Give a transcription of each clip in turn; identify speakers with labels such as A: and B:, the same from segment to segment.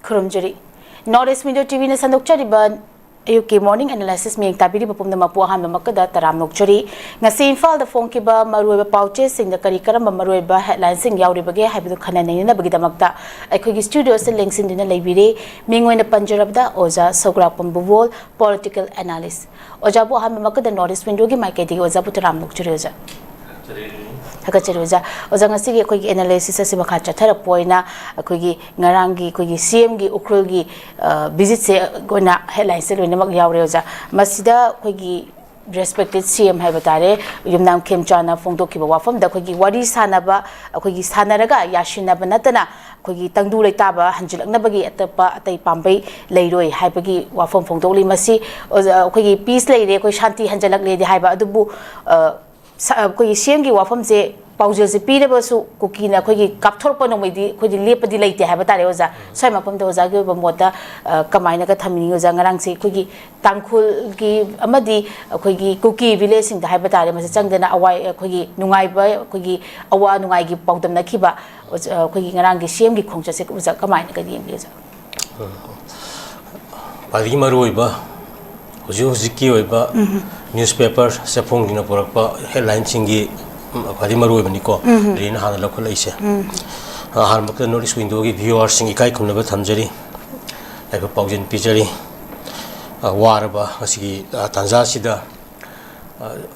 A: Kurumjari. Northeast Media TV na sandokchariba ayuki morning analysis miyang tabiri papumna mapuahan mamakada taram nokchari ngasi Imphal da phongkiba maruiba pauche singda kari karamba maruiba headline sing yauribage haibidu khananaina bagidamakta aikhogi studio se lengsindina leibire mingoina panjarabda oja sograpam bubol political analyst oja bu han mamakada Northeast Media gi maikedi oja bu taram nokchari oja Hakacharuja, Ozangasi, Kogi analysis as Makacha Terapoina, a Kogi Narangi, Kogi CMG, Ukrugi, visits Gona headlines in the Magyaroza, Masida, Kogi respected CM Habatare, Yumnam Kim Jana, Fondokiba from the Kogi Wadi Sanaba, a Kogi Sanaraga, Yashina Banatana, Kogi Tangdule Taba, Hanjil Nabagi at the Pambe, Laydoi, Hypagi, Wafom Fondoli Masi, or Kogi Peace Lady, Koshanti, Hanjalak Lady Haiba Adubu. Kogi CMG wafam se paujel se pire basu koki na kogi kapthor pa nomedi kogi lepadi leite haba tare oza sai mapam de oza ge bamota kamaina ka thamini oza ngarang se kogi tangkhul gi amadi kogi koki village sing da haba tare mase changdena awai kogi nungai ba kogi awa nungai gi paudam na khiba kogi ngarang gi CMG khongcha se oza kamaina ka diem ge oza
B: padi maroi ba Huziki oiba newspaper sepong dina porakpa headline singi padi maroi baniko rin hana lokal ise har makta notice window gi viewers singi kai khumna ba thamjari aiba paujin pijari waraba asigi tanza sida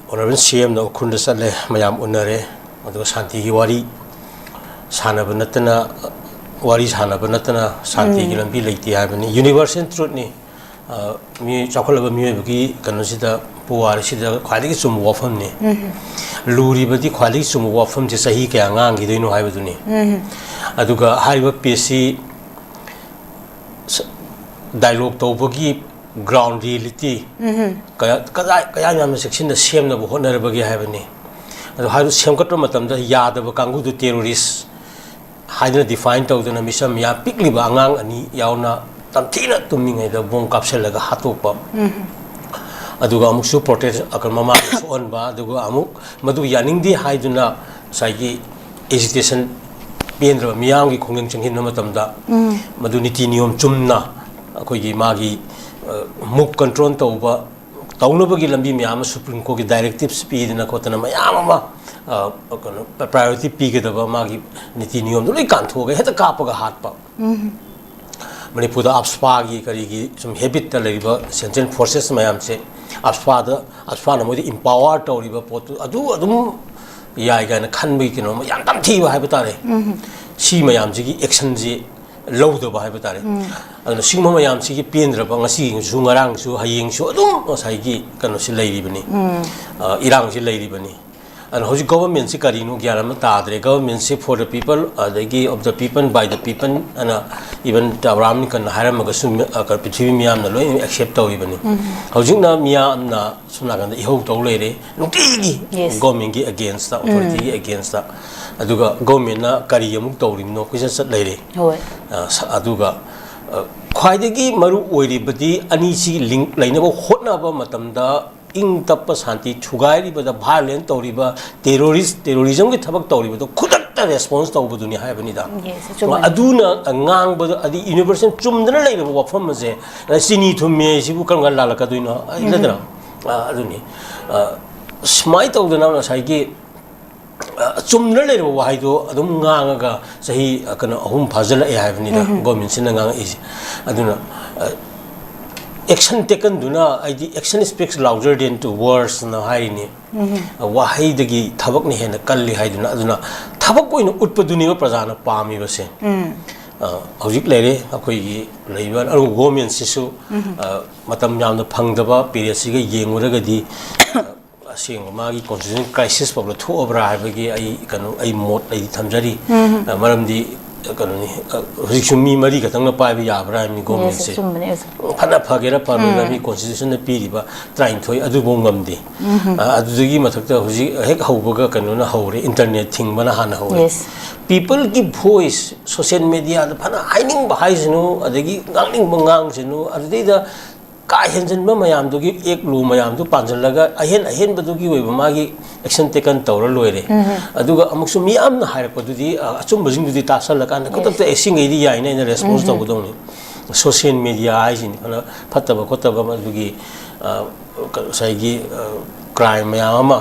B: honorable CM no khunda sale mayam unare adu shanti gi wari sana banatana wari sana banatana shanti gi lambi leiti habani universal truth ni mi chakolaba mi bagi kanasida puwarisida khwadi sum wafam ni luri badi khwadi sum wafam je sahi ke angang gi doino haibaduni aduga hariba pc dialogue to bagi ground reality kaya nyam section da sem na bo na bagi haibani adu hairu sem katro matam da yada ba kangu du terrorist haidna define to dana misam ya pikli ba angang ani yauna Tamtina to me the bone capsule like a hatopa. Aduga Musu protest Akamama on ba, the Amuk, Madu Yanindi Haiduna, Saiki, hesitation, Piendra, Miyangi, Konging Hinamatamda, Madunitinium Chumna, Akogi Magi, Muk control over, Taunobagi Lambi Miama Supreme Court directive speed in a Kotana Mayama, priority peak of a Magi Nitinium, the Likanto, had a cup of a hot pop. Manipur abspagi karigi some habit the labor central forces mayam se abspa no empower to river pot adu ya gana khanbi kino yam tam thi ba haibetare si mayam ji action ji low do ba haibetare adu singma mayam si pendra ba ngasi zungarang su haying su adu sai gi kano si leiri bani irang si leiri bani and how government si karino gyarama tadre government si for the people of the people by the people and even Ram can hire magasum Pichi Miam the loy accept Tawibani. Housing na Miam na Sunagan the Ho Tolere, Nutigi, government against the authority against the Aduga Gomina Kariyamuk Torim, no question lady. Aduga Quaidegi Maru Wadi Badi Anisi link Lainabo Hotnaba Matamda. In tapas hanti chugai but the violent toriba terrorism with tabak toriba could not response to Buduni Habanida. Aduna a ngang but at the university chum the labor of Famaze, Sini to me, she will come Lalakaduino, Aduni. Smite of the numbers I gave chum the labor Waido, Adunga, say a kind of home puzzle I have neither government Sinanga is Aduna. Action taken do not action speaks louder than to words na haini wahai dagi thabak ni hena kalli haiduna aduna thabak ko ino utpaduni ba prajana pami base hojik lere akoi gi leiba aru government sisu matam yamna phangdaba period siga yenguraga di asing magi constitution crisis problem thu obra habagi ai kanu ai mot ai thamjari maramdi kanoni rishumi mari katang pa bi yabra mi government se phana phagera parliament mi constitution na piriba train thoi adu bongamdi adudagi mathakta hoji hek haubaga kanona haure internet thing bana hana haure people ki voice social media da phana haining ba haisinu adagi ngangning bangang sinu adai da का हेंजनबा मयाम दुगी एक लो मयाम दु पांजलगा अहेन बदुगी ओइबा मागी action taken तौर लोइरे अदुगा अमुकसु मियाम ना हाइरपदुदी अचुम बजिंगदुदी तासलका न कतक एसिंग एदी याइना in response तौगदौनी social media आइजिन अना फतबा खोतबा मदुगी साइगी क्राइम मयाम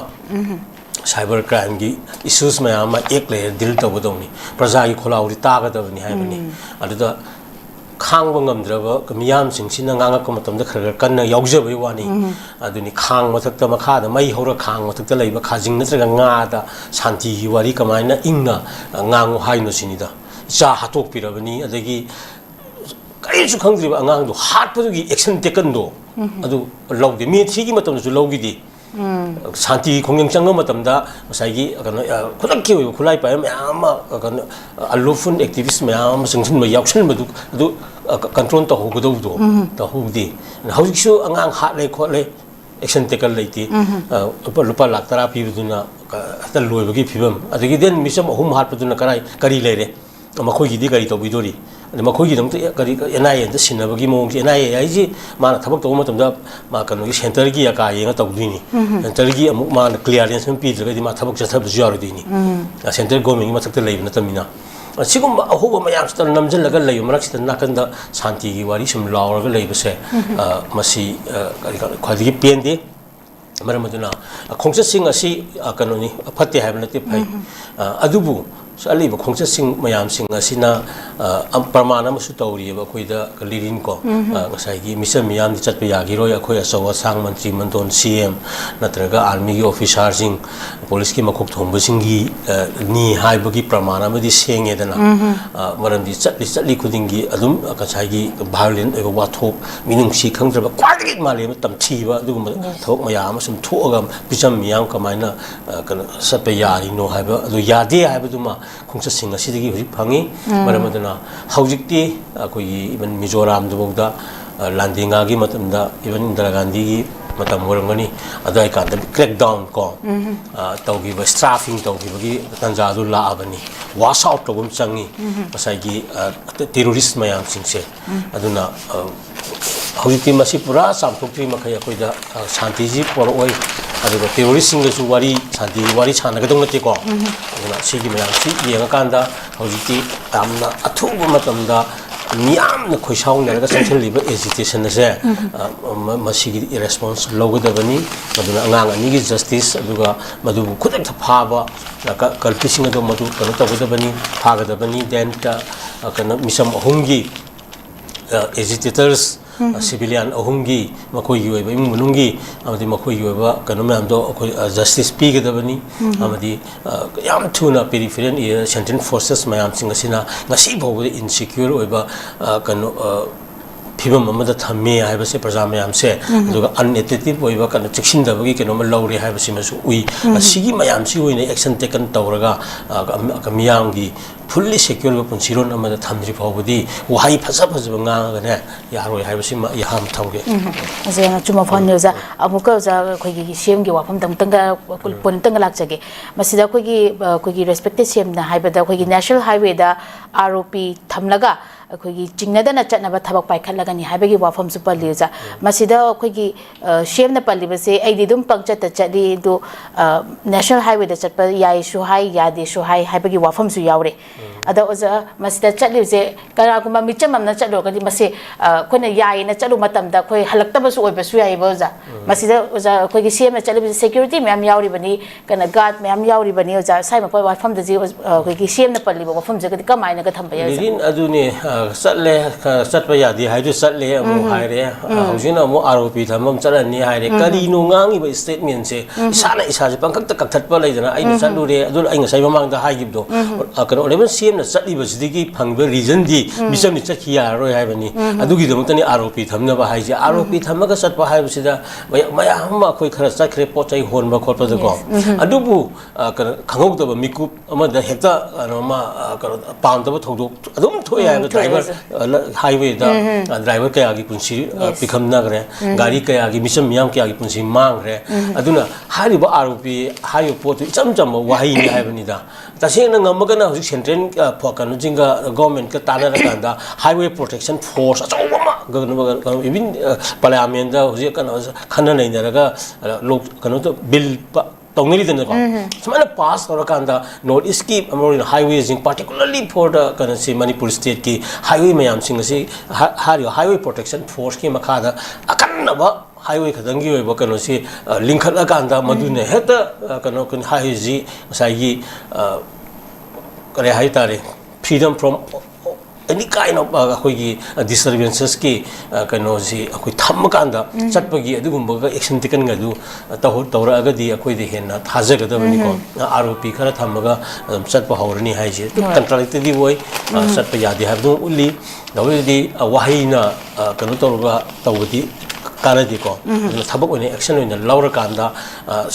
B: साइबर क्राइम की इश्यूज मयाम एक लेयर डील तौगदौनी प्रजा की खोलाउरी तागदबनी हाइबनी अदुदा खांग ngамद्रबा मियाम सिंगसिना ngang मतमदा खरगर कन्न यावजबय वानी अदुनी खांग मथक्ता मखादा मै हौरा खांग मथक्ता लैबा खाजिंग नत्रगा ngaदा शांति की वारी कमाइना इंगना ngangu हाइनो सिनिदा इचा हातोक पिरबनी अदगी करिसु खंगद्रिबा ngang दो हातपदुगी एक्शन टेकन दो अदु लौदे मी थीगी मतमदसु लौगिदी शांति खोंगें चंग मतमदा मसाइगी कनो खुलक्की ओइ खुलाई पाय म्याम कनो अलोफुन एक्टिविस्ट म्याम संगसिन ब याक्सन बदु अदु कंट्रोल तो होगदौ दो तो होगदी हौजिसु अंगांग हाले खोले एक्शन टेकल लेती लुपा लाख तरा पिबदुना अत लोइबगी फिबम अदगी देन मिसम अहुम हाटपदुना कराई करी लेरे मखोइगिदी करी तौबिदोरी मखोइगिदम करी एनआईए द सिनबगी मोंग एनआईए आइजी माना थबक तौ मतमदा मा कनो सेंटर की अका येंगा तौदुनी सेंटर की अमुक मान क्लियरेंस हम पिद्रगदी मा थबक जथबजु यारुदीनी सेंटर गवर्नमेंट मथक्ता लेबना तमिना सिगुम अहोबा मयाम स्तर नमजलगा लैब मरक्सिता नाकंदा शांति की वारी सुम लावरगा लैबसे मसी ख्वादिगी पेंदे मरमदुना खोंगचसिंग असि कनोनी फत्ते हाइब नते फै अदुबु अलीब खोंगचसिंग मयाम सिंग असिना प्रमाण अमसु तौरियबा अखोइदा लिरिन को ngसाइगी मिसन मियाम दि चटप यागिरोय अखोय असवा सांग मंत्री मंदोन सीएम नत्रगा आर्मी की ऑफिसर सिंग पुलिस की मखोक थोंबसिंगी नि हाइबगी प्रमाण अमदि सेंगेदना मरमदि चटली खुदिंगी अदुम ngसाइगी वायलेंट एबा वाथोक मिनुंगसी खंगद्रबा क्वादगी माले तमथीबा अदुगुम थोक मयाम सम थोगा पिचम मियाम कमाइना कन सप यारिनो हाइबा अदु यादे हाइबदुमा खोंगचसिंग असिदगी हुजि फंगी मरमदना हौजिक्ति अखोई इवन मिजोराम दुबौदा लांदिंगा की मतमदा इवन इंदिरा गांधी की मतम होरंगनी अदाय कांद क्रैक डाउन को तौगिबा स्ट्राफिंग तौगिबगी तंजादु लाअबनी वाश आउट तौगम चंगी मसाइगी टेररिस्ट मयाम सिंगसे अदुना हौजिक्ति मसी पुरा सामथोक्ट्री मखै अखोइदा शांति जी पोरओय अदुगा टेररिस्ट सिंगसु वारी शांति वारी छानगदौ नतेको अदुना सिगी मयाम सि येंगाकांदा हौजिक्ति यामना अथुबा मतमदा मियामना खोइसाउनरगा संथलिबा एजिटेशन से मसिगी रेस्पॉन्स लौगदबनी अदुना अंगांग अनिगी जस्टिस अदुगा मदु खुदक फाबा कल्पिसिंग अदु मदु कनो तौगदबनी फागदबनी देन कनो मिसम अहुंगी एजिटेटर्स सिविलियन अहुंगी मखोइगी ओइबा इमुंग मनुंगी अमदि मखोइगी ओइबा कनो म्यामदो अखोइ जस्टिस पीगदबनी अमदि याम थुना पेरिफेरल सेंट्रल फोर्सेस मयाम सिंगसिना ngasi भौबदि इनसिक्योर ओइबा कनो फिबम अमदा थमे हाइबसे प्रजा मयाम से दुगा अनएटेटिव ओइबा कनो चिक्सिंदबगी कनो लौरे हाइबसे मसु उइ सिगी मयाम सि ओइने एक्शन टेकन तौरगा मियामगी fully secure punsiron amada thamdri phawbudi wahai phasa phasa nga gane yaroi haibasi yaham thawge
A: azena chuma phone news amuka za khoi gi cm gi wafam tanga pon tanga lakjage masida khoi gi respected cm na haibada khoi gi national highway da rop thamlaga khoi gi jingnada na chatna ba thabak pai khatlagani haibagi wafam su paliza masida khoi gi cm na palibase ai di dum pangchat ta chadi do national highway da chatpa yai shu hai yade shu hai haibagi wafam su yaure ada oza masida chatli je kara kuma micham amna chatlo kadi mase khona yai na chalu matam da khoi halakta ba su oi ba su yai ba oza masida oza khoi gi cm na chatli security myam yauri bani kana guard myam yauri bani oza sai ma poi wafam da ji khoi gi cm na palli ba wafam je kadi kamai na ga thamba ya
B: lekin aduni chatle chatpa yadi haidu chatle amu haire hojina amu rop thamam charani haire kari no ngangi ba statement se isana isa je pangkak ta kaktat pa leidana ai na chalu re adu ai ngasai mamang da haigibdo kana oleban cm na chatli ba sidigi phangba reason di misam ni chakhiya roi haibani adugi damutani rop thamna ba haije rop thamaga chatpa haibsida mayam ma khoi khara chakre pochai honba khotpa da ko adubu kana khangok da mikup ama da hekta ma pam da thodok adum thoi ha driver highway da driver kaya gi punsi pikham na gre gari kaya gi misam miyam kaya gi punsi mang re aduna hari ba rop hayo pot cham cham wahi ni haibani da taseng na ngamaga na hojik central kanu jinga government ka tana ra kanda highway protection force achaw ma even parliament da hoje kana khana nei na ga lok kanu to bill tongni den ko samana pass kora kanda north east ki amor highways in particularly for the kana si manipur state ki highway mayam sing si highway protection force ki makha da akan ba highway khadangi oi ba kanu si linkhat akanda madune heta kanu kun highway ji sai gi kare hai tare freedom from any kind of disturbances ki kanu si akoi tham kanda chatpagi adugumba ga action taken ga du tawra ga di akoi de henna thajaga da ni ko ROP khara thamaga chatpa hawrani hai je contract di boy chatpa yadi ha du uli dawdi wahina kanu tawga tawdi kanadi ko thabak oni action oina laura kanda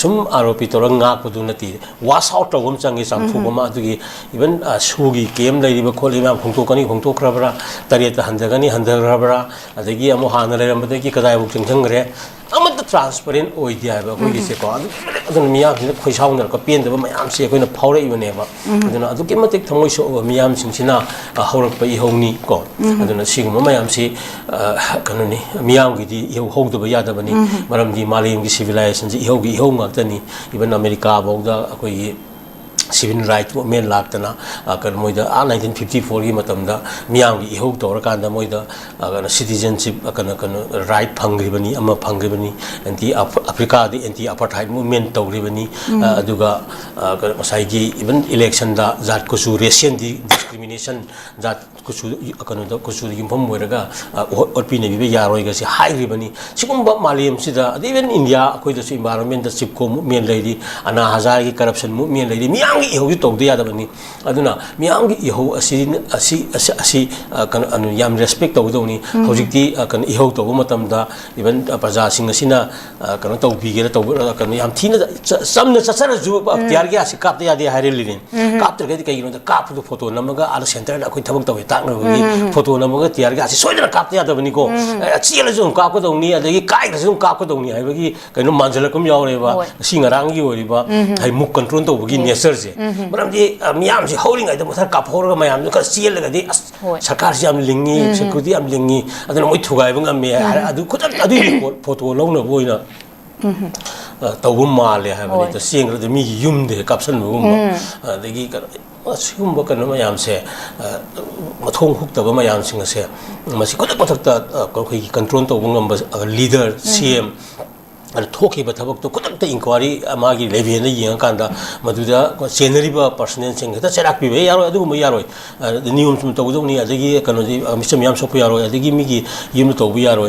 B: sum ROP torang nga ko du nati was out tawum changi samfu ma adugi even sugi kem lai riba kholi ma khongto kani khongto krabra tarieta handagani handagrabra adagi amo hana lai rambadagi kadai buk chingchang gre amata transparent oi dia ba ko gi se ko adun miyam ni khoi sauna ko pen da mayam se koina phawra ibane ba aduna adu kematik thamoi so miyam singsina haurak pa ihongni ko aduna sigum mayam si kanuni miyam gi di hogdaba yadabani maramdi malim gi civilization ji ihogi ihong ngakani even America bawda akoi civil rights movement laktana kan moida 1954 gi matamda miyam gi ihog torakanda moida citizenship kan right phangribani ama phangribani anti Africa di anti apartheid movement tawribani aduga masai gi even election da zat kusu racial discrimination zat kusu kan da kusu gi phom moiraga otpi ne bi yaroi ga si high ribani sigumba malim sida even India akoi da environment da chipko movement leidi ana hazar gi corruption movement leidi miyam iho gi togde yadabani aduna miyam gi iho asi kan anu yam respect togdoni hojikti kan iho tobu matamda even praja sing asina kan togbi ge kan yam thina samna sasara ju tiar gi asi kap ya de harilin kap ter ge kai no kap du photo namaga al center na koi thabak tawi tak gi photo namaga tiar gi asi soidana kap ya dabani ko chiela ju kap ko dongni adagi kai ga ju kap ko dongni hai bagi kai no manjala kum yaure ba singarang gi ori ba hai muk control to gi nature je maramdi miyam si holding ai da muthar kap hora mayam ka chiel ga di sarkar si am lingi security am lingi aduna moi thugai bang am adu khutan adu photo longna boina tawum male ha bani to sing da mi yum de kapsan bum adagi sigumba kan mayam se mathong huktaba mayam sing se masi kodak pathakta ko control to bungam leader CM and talking about the conduct inquiry amagi levy and the young kanda maduda general personnel sing the check be yaro adu yaro the new to ni adagi kanodi Mr. Miyam Sopu yaro adagi migi yim to yaro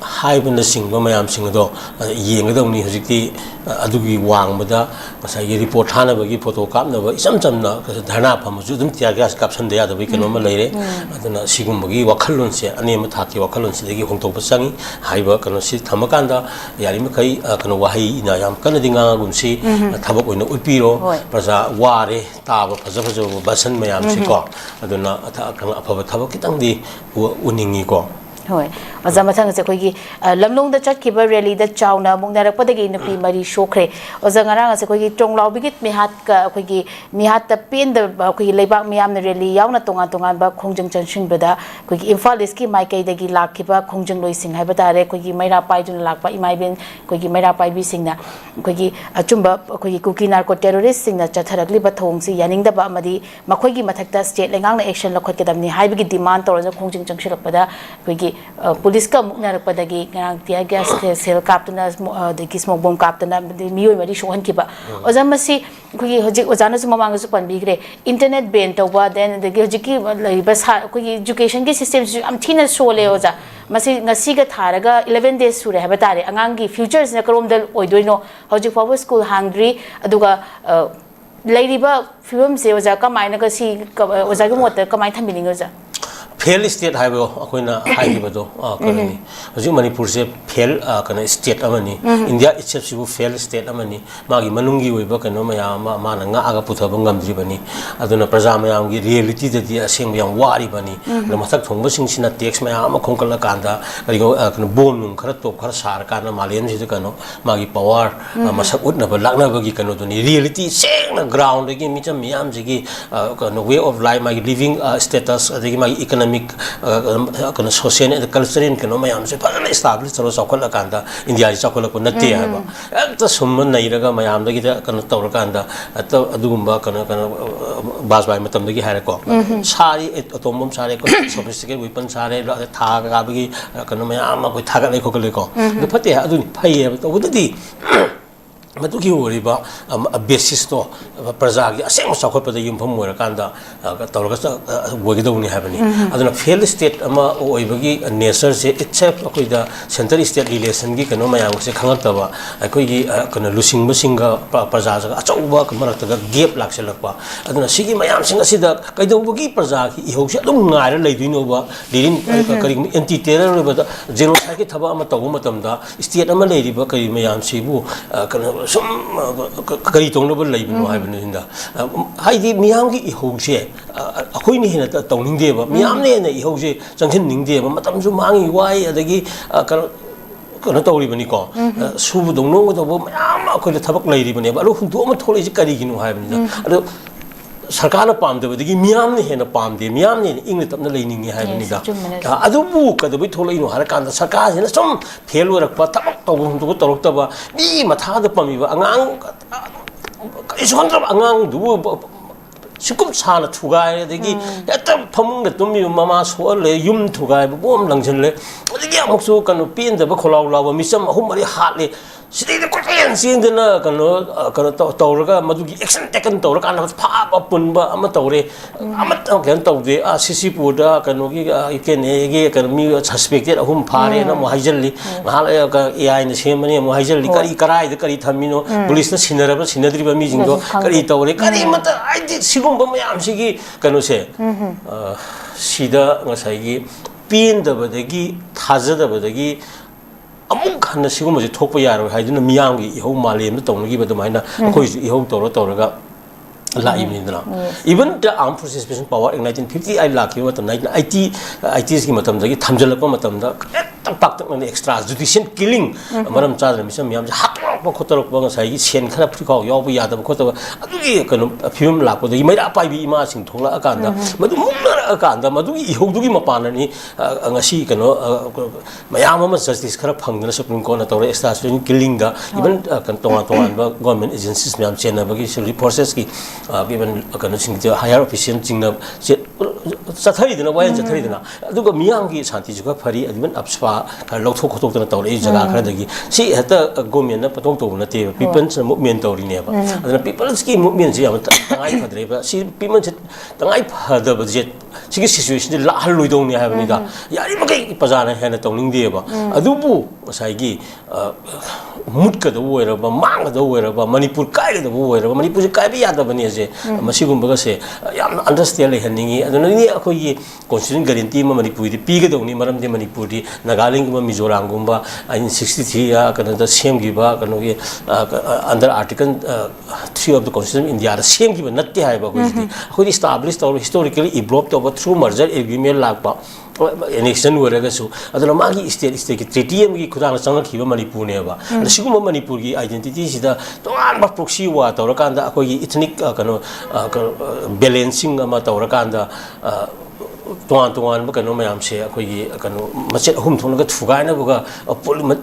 B: high when the sing mayam sing do yeng ni hojikti adugi wang bada masa ye report hana bagi photo kap na ba isam chamna dharna pham ju dum tia gas caption de ya da bi keno ma leire aduna sigum bagi wakhalon se ane ma thaki wakhalon se degi hongtok pasangi haiba kano si thamakanda yari ma kai kano wahai ina yam kana dinga gumsi thabak oina upiro praja ware taba phaja phaja basan mayam si ko aduna kan aphaba thabak kitang di uningi ko
A: hoi oza mathang se khoi lamlong da chat kiba rally da chauna mungnarak padagi nupi mari shokre oza ngarang se khoi tonglaw bigit mi hat ka khoi mi hat ta pen da khoi leibak miyam na rally yauna tonga ba khongjang chansing bada khoi Imphal East ki maikai dagi lakhiba khongjang loi sing haiba tare khoi maira pai dun lakpa imai ben khoi maira pai bi singna khoi achumba khoi kuki narco terrorist singna chatharakli ba thong si yaning da ba amadi makhoi gi mathakta state lengang na action lakhot kedamni haibigi demand torja khongjang changshilak pada khoi police ka mukna rakpadagi ngarang tia gas sel kaptuna de smoke bomb kaptuna miyoi mari shohan kiba oza masi khoi hojik ojana su mamang su panbigre internet ban tawba then de hojik ki laiba sa khoi education ki system su am thina sole oza masi ngasi ga tharaga 11 days sure haba tare angang gi futures na karom dal oidoino hojik power school hangri aduga laiba film se oza kamaina ga si oza gi mot kamain thambini oza
B: fail state hai bo akoina hai gi bado karani hoji manipur se fail kana state amani india itself sibu fail state amani magi manungi oi ba kano maya ma na nga aga putha bangam dri bani aduna praja mayam gi reality de dia aseng yang wari bani na masak thong ba sing sina tax mayam ma khongkal kanda kari kana bom nung khara top khara sar kana malem ji kano magi power masak ut na ba lakna ba gi kano duni reality seng na ground gi mi cham miyam ji gi kano way of life magi living status adagi magi economic kana social and cultural kano mayam se pa na establish chalo chokol kanda india ji chokol ko natte ha ba ta summan nei raga mayam da gi kana tawra kanda adugumba kana basbai matam da gi hare ko sari atombom sare ko sophisticated weapon sare tha ga ba gi kana mayam ma ko tha ga le ko le ko du phate ha adu phai ha to udadi madugi woriba basis to praja gi asem sakho pa da yum pham mora kanda tawra ga wogi dawni habani aduna fail state ama oibagi nature se itself akoi da center state relation gi kano mayam se khangak taba akoi gi kana lusing basinga praja ga achauba kamarak ta gap lakselakpa aduna sigi mayam sing asida kaidawgi praja gi ihok se adum ngai ra leiduino ba lirin kari anti terror ba genocide gi thaba ama tawu matam da state ama leiriba kari mayam sibu kana sum kari tongnaba leibino haibani hinda haidi miyam gi ihok se akoi ni hina tawning de ba miyam ne na ihok se changhin ning de ba matam su mangi wai adagi kana tawri bani ko subu dong no do ba mayam akoi le thabak leiri bani ba alu hundu ma tholei ji kari ginu haibani da adu sarkar pam de badi miyam ne hena pam de miyam ne ing tapna leiningi haibani da adu bu ka de tholei no har kan da sarkar ne som fail warak pa tabak taw hundu torok ta ba bi matha da pami ba angang isu kan angang du sikum sana thugai degi eta phamung da tummi mama so le yum thugai bom langchen le degi amuk su kan pin da ba kholaw law misam ahum mari hat le sidi da ko yen sin da na kan tawraga madugi action taken tawraga na pha ba pun ba ama tawre ama kan tawde a sisi puda kan gi ken ge kan mi suspected ahum phare na mo haijali mahal ka ai na semani mo haijali kari karai da kari thamino police na sinara ba sinadri ba mi jingdo kari tawre kari mata ai sigo mayam sigi kano se sida ngasai gi pin da badagi thaja da badagi amuk khanna sigo mo je thokpa yaro haiduna miyam gi ihau malem da tawna gi ba damaina khoi ihau tawra la even the armed forces special power in 1950 I lucky what 1980 is gi matam da gi thamjal pa matam da tak tak na extrajudicial killing maram chadra misam miyam hak pa khotorok ba ngasai gi sen khara phikau yaw bu yada khoto adu gi kanu film lakpo da mai apai bi ima sing thongla akanda madu mumna akanda madu gi ihog gi mapana ni ngasi kanu mayam ma justice khara phangna supreme court na tawre extrajudicial killing da even kan tongan ba government agencies miyam chena ba gi resources ki given kanu sing higher official jingna chathari dina wayan chathari dina aduga miyam gi shanti juga phari admin apspa lawthok khotok na tawre jaga khara dagi si hata government na patong to na te people's movement tawri ne ba adana people's ki movement ji am tangai phadre ba si people tangai phada ba je sigi situation la hal loi dong ne ha bani da yari ma kai pajana hena tawning de ba adubu sai gi mut ka da woira ba mang da woira ba manipur kai da woira ba manipur kai bi ya da bani je masigum ba se yam understand le haningi adana ni akoi gi constitution guarantee ma manipur di pi ga dong ni maram de manipur di nagaland ma mizoram gumba in 63 ya kana da same gi ba kana gi under article 3 of the constitution india da same gi ba natte hai ba ko di established or historically evolved over through merger agreement lakpa election waraga su adana magi state treaty gi khudang chang khiba manipur ne ba sigum manipur gi identity sida toan ba proxy wa tawrakanda akoi gi ethnic kano balancing ama tawrakanda toan ba kano mayam se akoi gi kano machet hum thona ga thugai na ga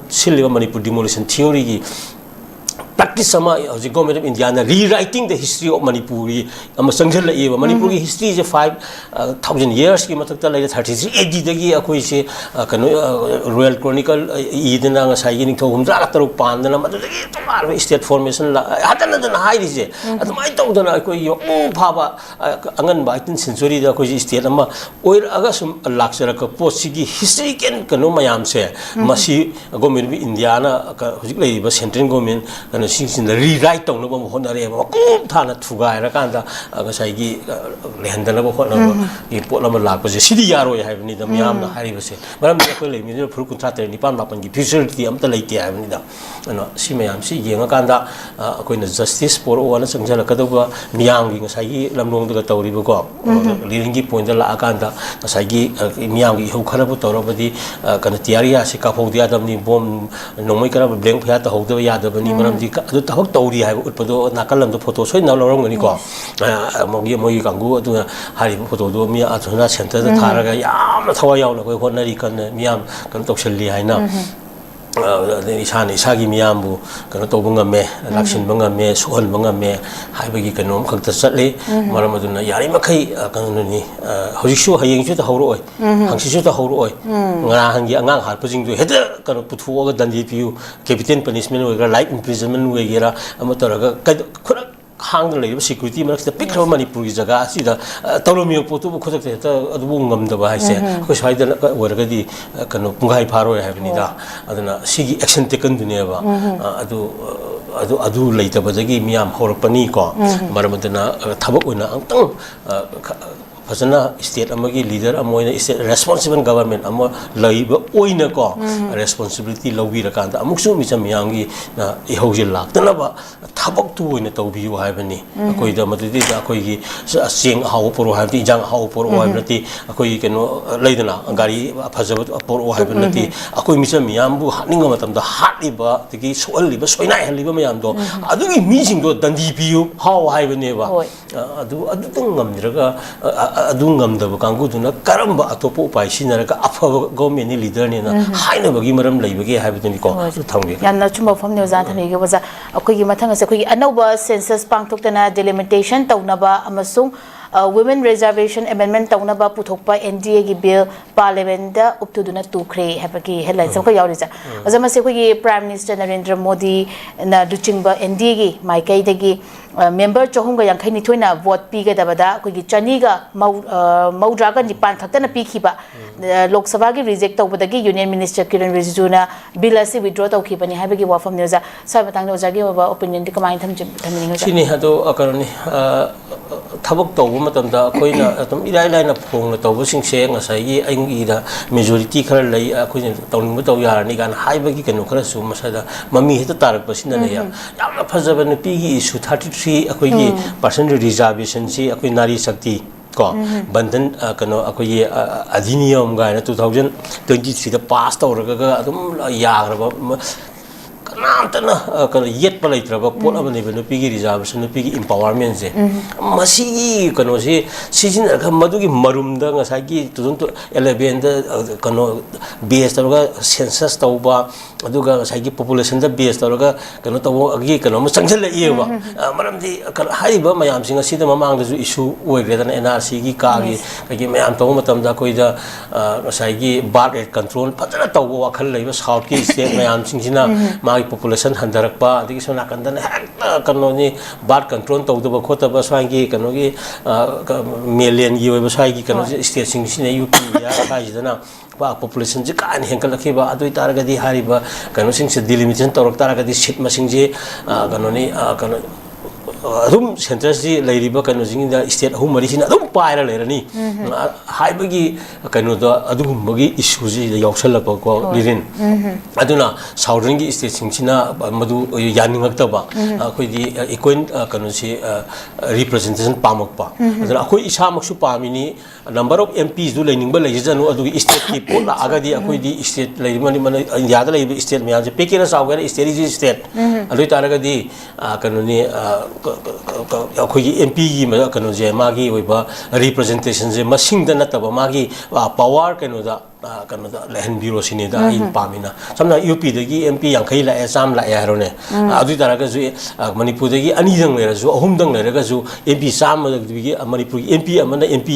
B: silliba manipur demolition theory gi practice sama the government of India na rewriting the history of Manipuri ama sangjal la eba Manipur ki history je 5000 years ki matak ta lai 33 AD dagi akoi se kano royal chronicle idena nga sai ni thogum ra taruk pan na madu dagi tomar state formation la hatana na hai ri je atumai tau dana akoi yo phaba angan ba 18th century da akoi state ama oir aga sum laksara ka post gi history ken kano mayam se masi government of India na hujik lai ba central government kana si ꯃꯤꯁꯤꯡꯁꯤꯅ rewrite ꯇꯧꯅꯕ ꯍꯣꯠꯅꯔꯦꯕ ꯃꯀꯨꯞ ꯊꯥꯅ ꯊꯨꯒꯥꯏꯔꯀꯥꯟꯗ ꯉꯁꯥꯏꯒꯤ ꯂꯩꯍꯟꯗꯅꯕ ꯍꯣꯠꯅꯕꯒꯤ ꯄꯣꯠ ꯑꯃ ꯂꯥꯛꯄꯁꯦ ꯁꯤꯗꯤ ꯌꯥꯔꯣꯏ ꯍꯥꯏꯕꯅꯤꯗ ꯃꯤꯌꯥꯝꯅ ꯍꯥꯏꯔꯤꯕꯁꯦ ꯃꯔꯝꯗꯤ ꯑꯩꯈꯣꯏ ꯂꯩꯃꯤꯟꯅꯔꯤꯕ ꯐꯨꯔꯨꯞ 53 ꯅꯤꯄꯥꯟ ꯃꯥꯄꯟꯒꯤ ꯐ꯭ꯌꯨꯆꯔꯗꯤ ꯑꯝꯇ ꯂꯩꯇꯦ ꯍꯥꯏꯕꯅꯤꯗ ꯑꯗꯨꯅ ꯁꯤ ꯃꯌꯥꯝꯁꯤ ꯌꯦꯡꯉꯀꯥꯟꯗ ꯑꯩꯈꯣꯏꯅ ꯖꯁꯇꯤꯁ ꯄꯣꯔꯛꯑꯣꯅ ꯆꯪꯁꯤꯜꯂꯛꯀꯗꯧꯕ ꯃꯤꯌꯥꯝꯒꯤ ꯉꯁꯥꯏꯒꯤ ꯂꯝꯂꯣꯡꯗꯒ ꯇꯧꯔꯤꯕꯀꯣ ꯂꯤꯔꯤꯡꯒꯤ ꯄꯣꯏꯟꯗ ꯂꯥꯛꯑꯀꯥꯟꯗ ꯉꯁꯥꯏꯒꯤ ꯃꯤꯌꯥꯝꯒꯤ ꯏꯍꯧ ꯈꯔꯕꯨ ꯇꯧꯔꯕꯗꯤ ꯀꯩꯅꯣ ꯇꯤꯌꯥꯔꯤꯌꯥꯁꯤ ꯀꯥꯞꯍꯧꯗ ꯌꯥꯗꯕꯅꯤ ꯕꯣꯝ ꯅꯣꯡꯃꯩ ꯈꯔ ꯕ꯭ꯂꯦꯡ ꯐꯌꯥ ꯇꯧꯍꯧꯗꯕ ꯌꯥꯗꯕꯅꯤ ꯃꯔꯝꯗꯤ ꯑꯗꯨ ꯊꯕꯛ ꯇꯧꯔꯤ ꯍꯥꯏꯕ ꯎꯠꯄꯗꯣ ꯅꯥꯀꯜ ꯑꯃꯗ ꯐꯣꯇꯣ ꯁꯣꯏꯗꯅ ꯂꯧꯔꯝꯒꯅꯤꯀꯣ ꯃꯣꯏꯒꯤ ꯀꯥꯡꯕꯨ ꯑꯗꯨꯅ ꯍꯥꯏꯔꯤꯕ ꯐꯣꯇꯣꯗꯣ ꯃꯤ ꯑꯁꯣꯝꯅ ꯁꯦꯟꯇꯔꯗ ꯊꯥꯔꯒ ꯌꯥꯝꯅ ꯊꯋꯥꯏ ꯌꯥꯎꯅ ꯑꯩꯈꯣꯏ ꯍꯣꯠꯅꯔꯤ ꯀꯟꯅ ꯃꯤꯌꯥꯝ ꯀꯩꯅꯣ ꯇꯧꯁꯜꯂꯤ ꯍꯥꯏꯅ ꯏꯁꯥꯅ ꯏꯁꯥꯒꯤ ꯃꯤꯌꯥꯝꯕꯨ ꯀꯩꯅꯣ ꯇꯧꯕ ꯉꯝꯃꯦ ꯂꯥꯛꯁꯤꯟꯕ ꯉꯝꯃꯦ ꯁꯣꯛꯍꯟꯕ ꯉꯝꯃꯦ ꯍꯥꯏꯕꯒꯤ ꯀꯩꯅꯣꯝ ꯈꯛꯇ ꯆꯠꯂꯤ ꯃꯔꯝ ꯑꯗꯨꯅ ꯌꯥꯔꯤꯃꯈꯩ ꯀꯩꯅꯣꯅꯤ ꯍꯧꯖꯤꯛꯁꯨ ꯍꯌꯦꯡꯁꯨ ꯇꯧꯍꯧꯔꯛꯑꯣꯏ ꯍꯪꯆꯤꯠꯁꯨ ꯇꯧꯍꯧꯔꯛꯑꯣꯏ ꯉꯔꯥꯡꯒꯤ ꯑꯉꯥꯡ ꯍꯥꯠꯄꯁꯤꯡꯗꯨ ꯍꯦꯛꯇ ꯀꯩꯅꯣ ꯄꯨꯊꯣꯛꯑꯒ ꯗꯟꯗꯤ ꯄꯤꯌꯨ ꯀꯦꯄꯤꯇꯦꯜ ꯄꯅꯤꯁꯃꯦꯟ ꯑꯣꯏꯒꯦꯔꯥ ꯂꯥꯏꯐ ꯏꯝꯄ꯭ꯔꯤꯖꯟꯃꯦꯟ ꯑꯣꯏꯒꯦꯔꯥ ꯑꯃ ꯇꯧꯔꯒ ꯈꯨꯗꯛ ꯍꯥꯡꯗꯅ ꯂꯩꯔꯤꯕ ꯁꯦꯀ꯭ꯌꯨꯔꯤꯇꯤ ꯃꯔꯛꯁꯤꯗ ꯄꯤꯛꯈ꯭ꯔꯕ ꯃꯅꯤꯄꯨꯔꯒꯤ ꯖꯒꯥ ꯑꯁꯤꯗ ꯇꯧꯔꯝꯃꯤꯕ ꯄꯣꯠꯇꯨꯕꯨ ꯈꯨꯗꯛꯇ ꯍꯦꯛꯇ ꯑꯗꯨꯕꯨ ꯉꯝꯗꯕ ꯍꯥꯏꯁꯦ ꯑꯩꯈꯣꯏ ꯁ꯭ꯋꯥꯏꯗ ꯑꯣꯏꯔꯒꯗꯤ ꯀꯩꯅꯣ ꯄꯨꯡꯈꯥꯏ ꯐꯥꯔꯣꯏ ꯍꯥꯏꯕꯅꯤꯗ ꯑꯗꯨꯅ ꯁꯤꯒꯤ ꯑꯦꯛꯁꯟ ꯇꯦꯀꯟꯗꯨꯅꯦꯕ ꯑꯗꯨ ꯂꯩꯇꯕꯗꯒꯤ ꯃꯤꯌꯥꯝ ꯍꯧꯔꯛꯄꯅꯤꯀꯣ ꯃꯔꯝ ꯑꯗꯨꯅ ꯊꯕꯛ ꯑꯣꯏꯅ ꯑꯃꯨꯛꯇꯪ ꯐꯖꯅ ꯁ꯭ꯇꯦꯠ ꯑꯃꯒꯤ ꯂꯤꯗꯔ ꯑꯃ ꯑꯣꯏꯅ ꯁ꯭ꯇꯦꯠ ꯔꯦꯁꯄꯣꯟꯁꯤꯕꯜ ꯒꯕꯔꯟꯃꯦꯟ ꯑꯃ ꯂꯩꯕ ꯑꯣꯏꯅꯀꯣ ꯔꯦꯁꯄꯣꯟꯁꯤꯕꯤꯂꯤꯇꯤ ꯂꯧꯕꯤꯔꯀꯥꯟꯗ ꯑꯃꯨꯛꯁꯨ ꯃꯤꯆꯝ ꯃꯤꯌꯥꯝꯒꯤ ꯏꯍꯧꯁꯦ ꯂꯥꯛꯇꯅꯕ ꯊꯕꯛꯇꯨ ꯑꯣꯏꯅ ꯇꯧꯕꯤꯌꯨ ꯍꯥꯏꯕꯅꯤ ꯑꯩꯈꯣꯏꯗ ꯃꯗꯨꯗꯩꯗ ꯑꯩꯈꯣꯏꯒꯤ ꯆꯦꯡ ꯑꯍꯥꯎꯕ ꯄꯨꯔꯛꯑꯣ ꯍꯥꯏꯕꯗꯤ ꯏꯟꯖꯥꯡ ꯑꯍꯥꯎꯕ ꯄꯨꯔꯛꯑꯣ ꯍꯥꯏꯕ ꯅꯠꯇꯦ ꯑꯩꯈꯣꯏꯒꯤ ꯀꯩꯅꯣ ꯂꯩꯗꯅ ꯒꯥꯔꯤ ꯐꯖꯕ ꯄꯨꯔꯛꯑꯣ ꯍꯥꯏꯕ ꯅꯠꯇꯦ ꯑꯩꯈꯣꯏ ꯃꯤꯆꯝ ꯃꯤꯌꯥꯝꯕꯨ ꯍꯥꯠꯅꯤꯡꯕ ꯃꯇꯝꯗ ꯍꯥꯠꯂꯤꯕ ꯑꯗꯒꯤ ꯁꯣꯛꯍꯜꯂꯤꯕ ꯁꯣꯏꯅꯥꯏꯍꯜꯂꯤꯕ ꯃꯌꯥꯝꯗꯣ ꯑꯗꯨꯒꯤ ꯃꯤꯁꯤꯡꯗꯣ ꯗꯟꯗꯤ ꯄꯤꯌꯨ ꯍꯥꯎ ꯍꯥꯏꯕꯅꯦꯕ ꯑꯗꯨꯇꯪ ꯉꯝꯗ꯭ꯔꯒ ꯑꯗꯨ ꯉꯝꯗꯕ ꯀꯥꯡꯕꯨꯗꯨꯅ ꯀꯔꯝꯕ ꯑꯇꯣꯞꯄ ꯎꯄꯥꯏ ꯁꯤꯖꯤꯟꯅꯔꯒ ꯑꯐꯕ ꯒꯣꯔꯃꯦꯟꯅꯤ ꯂꯤꯗꯔꯅꯤꯅ ꯍꯥꯏꯅꯕꯒꯤ ꯃꯔꯝ ꯂꯩꯕꯒꯦ ꯍꯥꯏꯕꯗꯨꯅꯤꯀꯣ ꯑꯗꯨ ꯊꯝꯒꯦ
A: ꯌꯥꯝꯅ ꯆꯨꯝꯕ ꯋꯥꯐꯝꯅꯤ ꯑꯣꯖꯥ ꯊꯝꯕꯤꯒꯦ ꯑꯣꯖꯥ ꯑꯩꯈꯣꯏꯒꯤ ꯃꯊꯪ ꯑꯁꯦ ꯑꯩꯈꯣꯏꯒꯤ ꯑꯅꯧꯕ ꯁꯦꯟꯁꯁ ꯄꯥꯡꯊꯣꯛꯇꯅ ꯗꯤꯂꯤꯃꯤꯇꯦꯁꯟ ꯇꯧꯅꯕ ꯑꯃꯁꯨꯡ women reservation amendment ꯇꯧꯅꯕ ꯄꯨꯊꯣꯛꯄ NDAꯒꯤ ꯕꯤꯜ ꯄꯥꯔꯂꯤꯌꯥꯃꯦꯟꯇꯗ ꯎꯞꯇꯨꯗꯨꯅ ꯇꯨꯈ꯭ꯔꯦ ꯍꯥꯏꯕꯒꯤ ꯍꯦꯗꯂꯥꯏꯟꯁ ꯑꯃꯈꯛ ꯌꯥꯎꯔꯤꯁꯦ ꯑꯣꯖꯥ ꯃꯁꯤ ꯑꯩꯈꯣꯏꯒꯤ ꯄ꯭ꯔꯥꯏꯝ ꯃꯤꯅꯤꯁꯇꯔ ꯅꯔꯦꯟꯗ꯭ꯔ ꯃꯣꯗꯤꯅ ꯂꯨꯆꯤꯡꯕ NDAꯒꯤ ꯃꯥꯏꯀꯩꯗꯒꯤ ꯃꯦꯝꯕꯔ 352ꯅ ꯚꯣꯠ ꯄꯤꯒꯗꯕꯗ ꯑꯩꯈꯣꯏꯒꯤ 269 ꯈꯛꯇꯅ ꯄꯤꯈꯤꯕ ꯂꯣꯛ ꯁꯚꯥꯒꯤ ꯔꯤꯖꯦꯛ ꯇꯧꯕꯗꯒꯤ ꯌꯨꯅꯤꯌꯟ ꯃꯤꯅꯤꯁꯇꯔ ꯀꯤꯔꯟ ꯔꯤꯖꯤꯖꯨꯅ ꯕꯤꯜ ꯑꯁꯤ ꯋꯤꯗ꯭ꯔꯣ ꯇꯧꯈꯤꯕꯅꯤ ꯍꯥꯏꯕꯒꯤ ꯋꯥꯐꯝꯅꯤ ꯑꯣꯖꯥ ꯁ꯭ꯋꯥꯏ ꯃꯇꯥꯡꯗ ꯑꯣꯖꯥꯒꯤ ꯑꯣꯏꯕ ꯑꯣꯄꯤꯅꯤꯌꯟꯗꯤ ꯀꯃꯥꯏꯅ ꯊꯝꯕꯤꯅꯤꯡꯉꯤ
B: ꯁꯤꯅꯤ ꯑꯗꯣ ꯀꯩꯅꯣꯅꯤ ꯊꯕꯛ ꯇꯧꯕ ꯃꯇꯝꯗ ꯑꯩꯈꯣꯏꯅ ꯑꯗꯨꯝ ꯏꯔꯥꯏ ꯂꯥꯏꯅ ꯐꯣꯡꯅ ꯇꯧꯕꯁꯤꯡꯁꯦ ꯉꯁꯥꯏꯒꯤ ꯑꯩꯒꯤꯗ ꯃꯦꯖꯣꯔꯤꯇꯤ ꯈꯔ ꯂꯩ ꯑꯩꯈꯣꯏꯅ ꯇꯧꯅꯤꯡꯕ ꯇꯧ ꯌꯥꯔꯅꯤ ꯀꯥꯏꯅ ꯍꯥꯏꯕꯒꯤ ꯀꯩꯅꯣ ꯈꯔꯁꯨ ꯃꯁꯥꯗ ꯃꯃꯤ ꯍꯦꯛꯇ ꯇꯥꯔꯛꯄꯁꯤꯅꯅꯦ ꯌꯥꯝꯅ ꯐꯖꯕ ꯅꯨꯄꯤꯒꯤ ꯏꯁꯨ 33 ꯑꯩꯈꯣꯏꯒꯤ ꯄꯥꯔꯁꯟ ꯔꯤꯖꯥꯔꯕꯦꯁꯟꯁꯤ ꯑꯩꯈꯣꯏ ꯅꯥꯔꯤ ꯁꯛꯇꯤ ꯀꯣ ꯕꯟꯙꯟ ꯀꯩꯅꯣ ꯑꯩꯈꯣꯏꯒꯤ ꯑꯙꯤꯅꯤꯌꯝ ꯒꯥꯏꯅ 2023ꯗ ꯄꯥꯁ ꯇꯧꯔꯒ ꯑꯗꯨꯝ ꯌꯥꯈ꯭ꯔꯕ ꯀꯅꯥꯝꯇꯅ ꯀꯩꯅꯣ ꯌꯦꯠꯄ ꯂꯩꯇ꯭ꯔꯕ ꯄꯣꯠ ꯑꯃꯅꯦꯕ ꯅꯨꯄꯤꯒꯤ ꯔꯤꯖꯥꯔꯕꯦꯁꯟ ꯅꯨꯄꯤꯒꯤ ꯏꯝꯄꯥꯋꯔꯃꯦꯟꯁꯦ ꯃꯁꯤꯒꯤ ꯀꯩꯅꯣꯁꯤ ꯁꯤꯖꯤꯟꯅꯔꯒ ꯃꯗꯨꯒꯤ ꯃꯔꯨꯝꯗ ꯉꯁꯥꯏꯒꯤ 2011ꯗ ꯀꯩꯅꯣ ꯕꯦꯁ ꯇꯧꯔꯒ ꯁꯦꯟꯁꯁ ꯇꯧꯕ ꯑꯗꯨꯒ ꯉꯁꯥꯏꯒꯤ ꯄꯣꯄꯨꯂꯦꯁꯟꯗ ꯕꯦꯁ ꯇꯧꯔꯒ ꯀꯩꯅꯣ ꯇꯧꯕꯒꯤ ꯀꯩꯅꯣꯝꯃ ꯆꯪꯁꯤꯜꯂꯛꯏꯑꯕ ꯃꯔꯝꯗꯤ ꯍꯥꯏꯔꯤꯕ ꯃꯌꯥꯝꯁꯤꯡ ꯑꯁꯤꯗ ꯃꯃꯥꯡꯗꯁꯨ ꯏꯁꯨ ꯑꯣꯏꯈ꯭ꯔꯦꯗꯅ NRCꯒꯤ ꯀꯥꯒꯤ ꯀꯩꯒꯤ ꯃꯌꯥꯝ ꯇꯧꯕ ꯃꯇꯝꯗ ꯑꯩꯈꯣꯏꯗ ꯉꯁꯥꯏꯒꯤ ꯕꯥꯔꯠ ꯔꯦꯠ ꯀꯟꯇ꯭ꯔꯣꯜ ꯐꯖꯅ ꯇꯧꯕ ꯋꯥꯈꯜ ꯂꯩꯕ ꯁꯥꯎꯠꯀꯤ ꯁ꯭ꯇꯦꯠ ꯃꯌꯥꯝꯁꯤꯡꯁꯤꯅ ꯃꯥꯒꯤ ꯄꯣꯄꯨꯂꯦꯁꯟ ꯍꯟꯊꯔꯛꯄ ꯑꯗꯒꯤ ꯁꯣꯝ ꯅꯥꯀꯟꯗꯅ ꯍꯦꯛꯇ ꯀꯩꯅꯣꯅꯤ ꯕꯥꯔꯠ ꯀꯟꯇ꯭ꯔꯣꯜ ꯇꯧꯗꯕ ꯈꯣꯠꯇꯕ ꯁ꯭ꯋꯥꯏꯒꯤ ꯀꯩꯅꯣꯒꯤ ꯃꯦꯂꯦꯟꯒꯤ ꯑꯣꯏꯕ ꯁ꯭ꯋꯥꯏꯒꯤ ꯀꯩꯅꯣꯁꯤ ꯁ꯭ꯇꯦꯠꯁꯤꯡꯁꯤꯅ UP ꯏꯟꯗꯤꯌꯥ ꯁ꯭ꯋꯥꯏꯁꯤꯗꯅ ꯄꯣꯄꯨꯂꯦꯁꯟꯁꯤ ꯀꯥ ꯍꯦꯟꯅ ꯍꯦꯟꯒꯠꯂꯛꯈꯤꯕ ꯑꯗꯨ ꯑꯣꯏꯇꯥꯔꯒꯗꯤ ꯍꯥꯏꯔꯤꯕ ꯀꯩꯅꯣꯁꯤꯡꯁꯦ ꯗꯤꯂꯤꯃꯤꯇꯦꯁꯟ ꯇꯧꯔꯛ ꯇꯥꯔꯒꯗꯤ ꯁꯤꯠ ꯃꯁꯤꯡꯁꯤ ꯀꯩꯅꯣꯅꯤ ꯀꯩꯅꯣ ꯑꯗꯨꯝ ꯁꯦꯟꯇꯔꯁꯤ ꯂꯩꯔꯤꯕ ꯀꯩꯅꯣꯁꯤꯡꯗ ꯁ꯭ꯇꯦꯠ 3-4ꯁꯤꯅ ꯑꯗꯨꯝ ꯄꯥꯏꯔ ꯂꯩꯔꯅꯤ ꯍꯥꯏꯕꯒꯤ ꯀꯩꯅꯣꯗ ꯑꯗꯨꯒꯨꯝꯕꯒꯤ ꯏꯁꯨꯁꯤꯗ ꯌꯥꯎꯁꯜꯂꯛꯄꯀꯣ ꯂꯤꯔꯤꯟ ꯑꯗꯨꯅ ꯁꯥꯎꯗꯔꯟꯒꯤ ꯁ꯭ꯇꯦꯠꯁꯤꯡꯁꯤꯅ ꯃꯗꯨ ꯌꯥꯅꯤꯡꯉꯛꯇꯕ ꯑꯩꯈꯣꯏꯗꯤ ꯏꯀ꯭ꯋꯦꯟ ꯀꯩꯅꯣꯁꯤ ꯔꯤꯄ꯭ꯔꯖꯦꯟꯇꯦꯁꯟ ꯄꯥꯝꯃꯛꯄ ꯑꯗꯨꯅ ꯑꯩꯈꯣꯏ ꯏꯁꯥꯃꯛꯁꯨ ꯄꯥꯝꯃꯤꯅꯤ ꯅꯝꯕꯔ ꯑꯣꯐ MPꯁꯗꯨ ꯂꯩꯅꯤꯡꯕ ꯂꯩꯖꯁꯅꯨ ꯑꯗꯨꯒꯤ ꯁ꯭ꯇꯦꯠꯀꯤ ꯄꯣꯠ ꯂꯥꯛꯑꯒꯗꯤ ꯑꯩꯈꯣꯏꯗꯤ ꯁ꯭ꯇꯦꯠ ꯂꯩꯔꯤꯕ ꯏꯟꯗꯤꯌꯥꯗ ꯂꯩꯔꯤꯕ ꯁ꯭ꯇꯦꯠ ꯃꯌꯥꯝꯁꯦ ꯄꯤꯛꯀꯦꯔꯥ ꯆꯥꯎꯒꯦꯔꯥ ꯁ꯭ꯇꯦꯠ ꯏꯁ ꯁ꯭ꯇꯦꯠ ꯑꯗꯨ ꯑꯣꯏꯇꯥꯔꯒꯗꯤ ꯀꯩꯅꯣꯅꯤ ꯑꯩꯈꯣꯏꯒꯤ MPꯒꯤ ꯀꯩꯅꯣꯁꯦ ꯃꯥꯒꯤ ꯑꯣꯏꯕ ꯔꯤꯄ꯭ꯔꯖꯦꯟꯇꯦꯁꯟꯁꯦ ꯃꯁꯤꯡꯗ ꯅꯠꯇꯕ ꯃꯥꯒꯤ ꯄꯋꯥꯔ ꯀꯩꯅꯣꯗ ꯂꯩꯍꯟꯕꯤꯔꯣ ꯁꯤꯅꯤꯗ ꯑꯩꯅ ꯄꯥꯝꯃꯤꯅ ꯁꯝꯅ UPꯗꯒꯤ MP 50 ꯂꯥꯛꯑꯦ 100 ꯂꯥꯛꯑꯦ ꯍꯥꯏꯔꯣꯅꯦ ꯑꯗꯨ ꯑꯣꯏꯇꯥꯔꯒꯁꯨ ꯃꯅꯤꯄꯨꯔꯗꯒꯤ 2ꯗꯪ ꯂꯩꯔꯁꯨ 3ꯗꯪ ꯂꯩꯔꯒꯁꯨ MP 100ꯗꯒꯤ ꯃꯅꯤꯄꯨꯔꯒꯤ MP ꯑꯃꯅ MP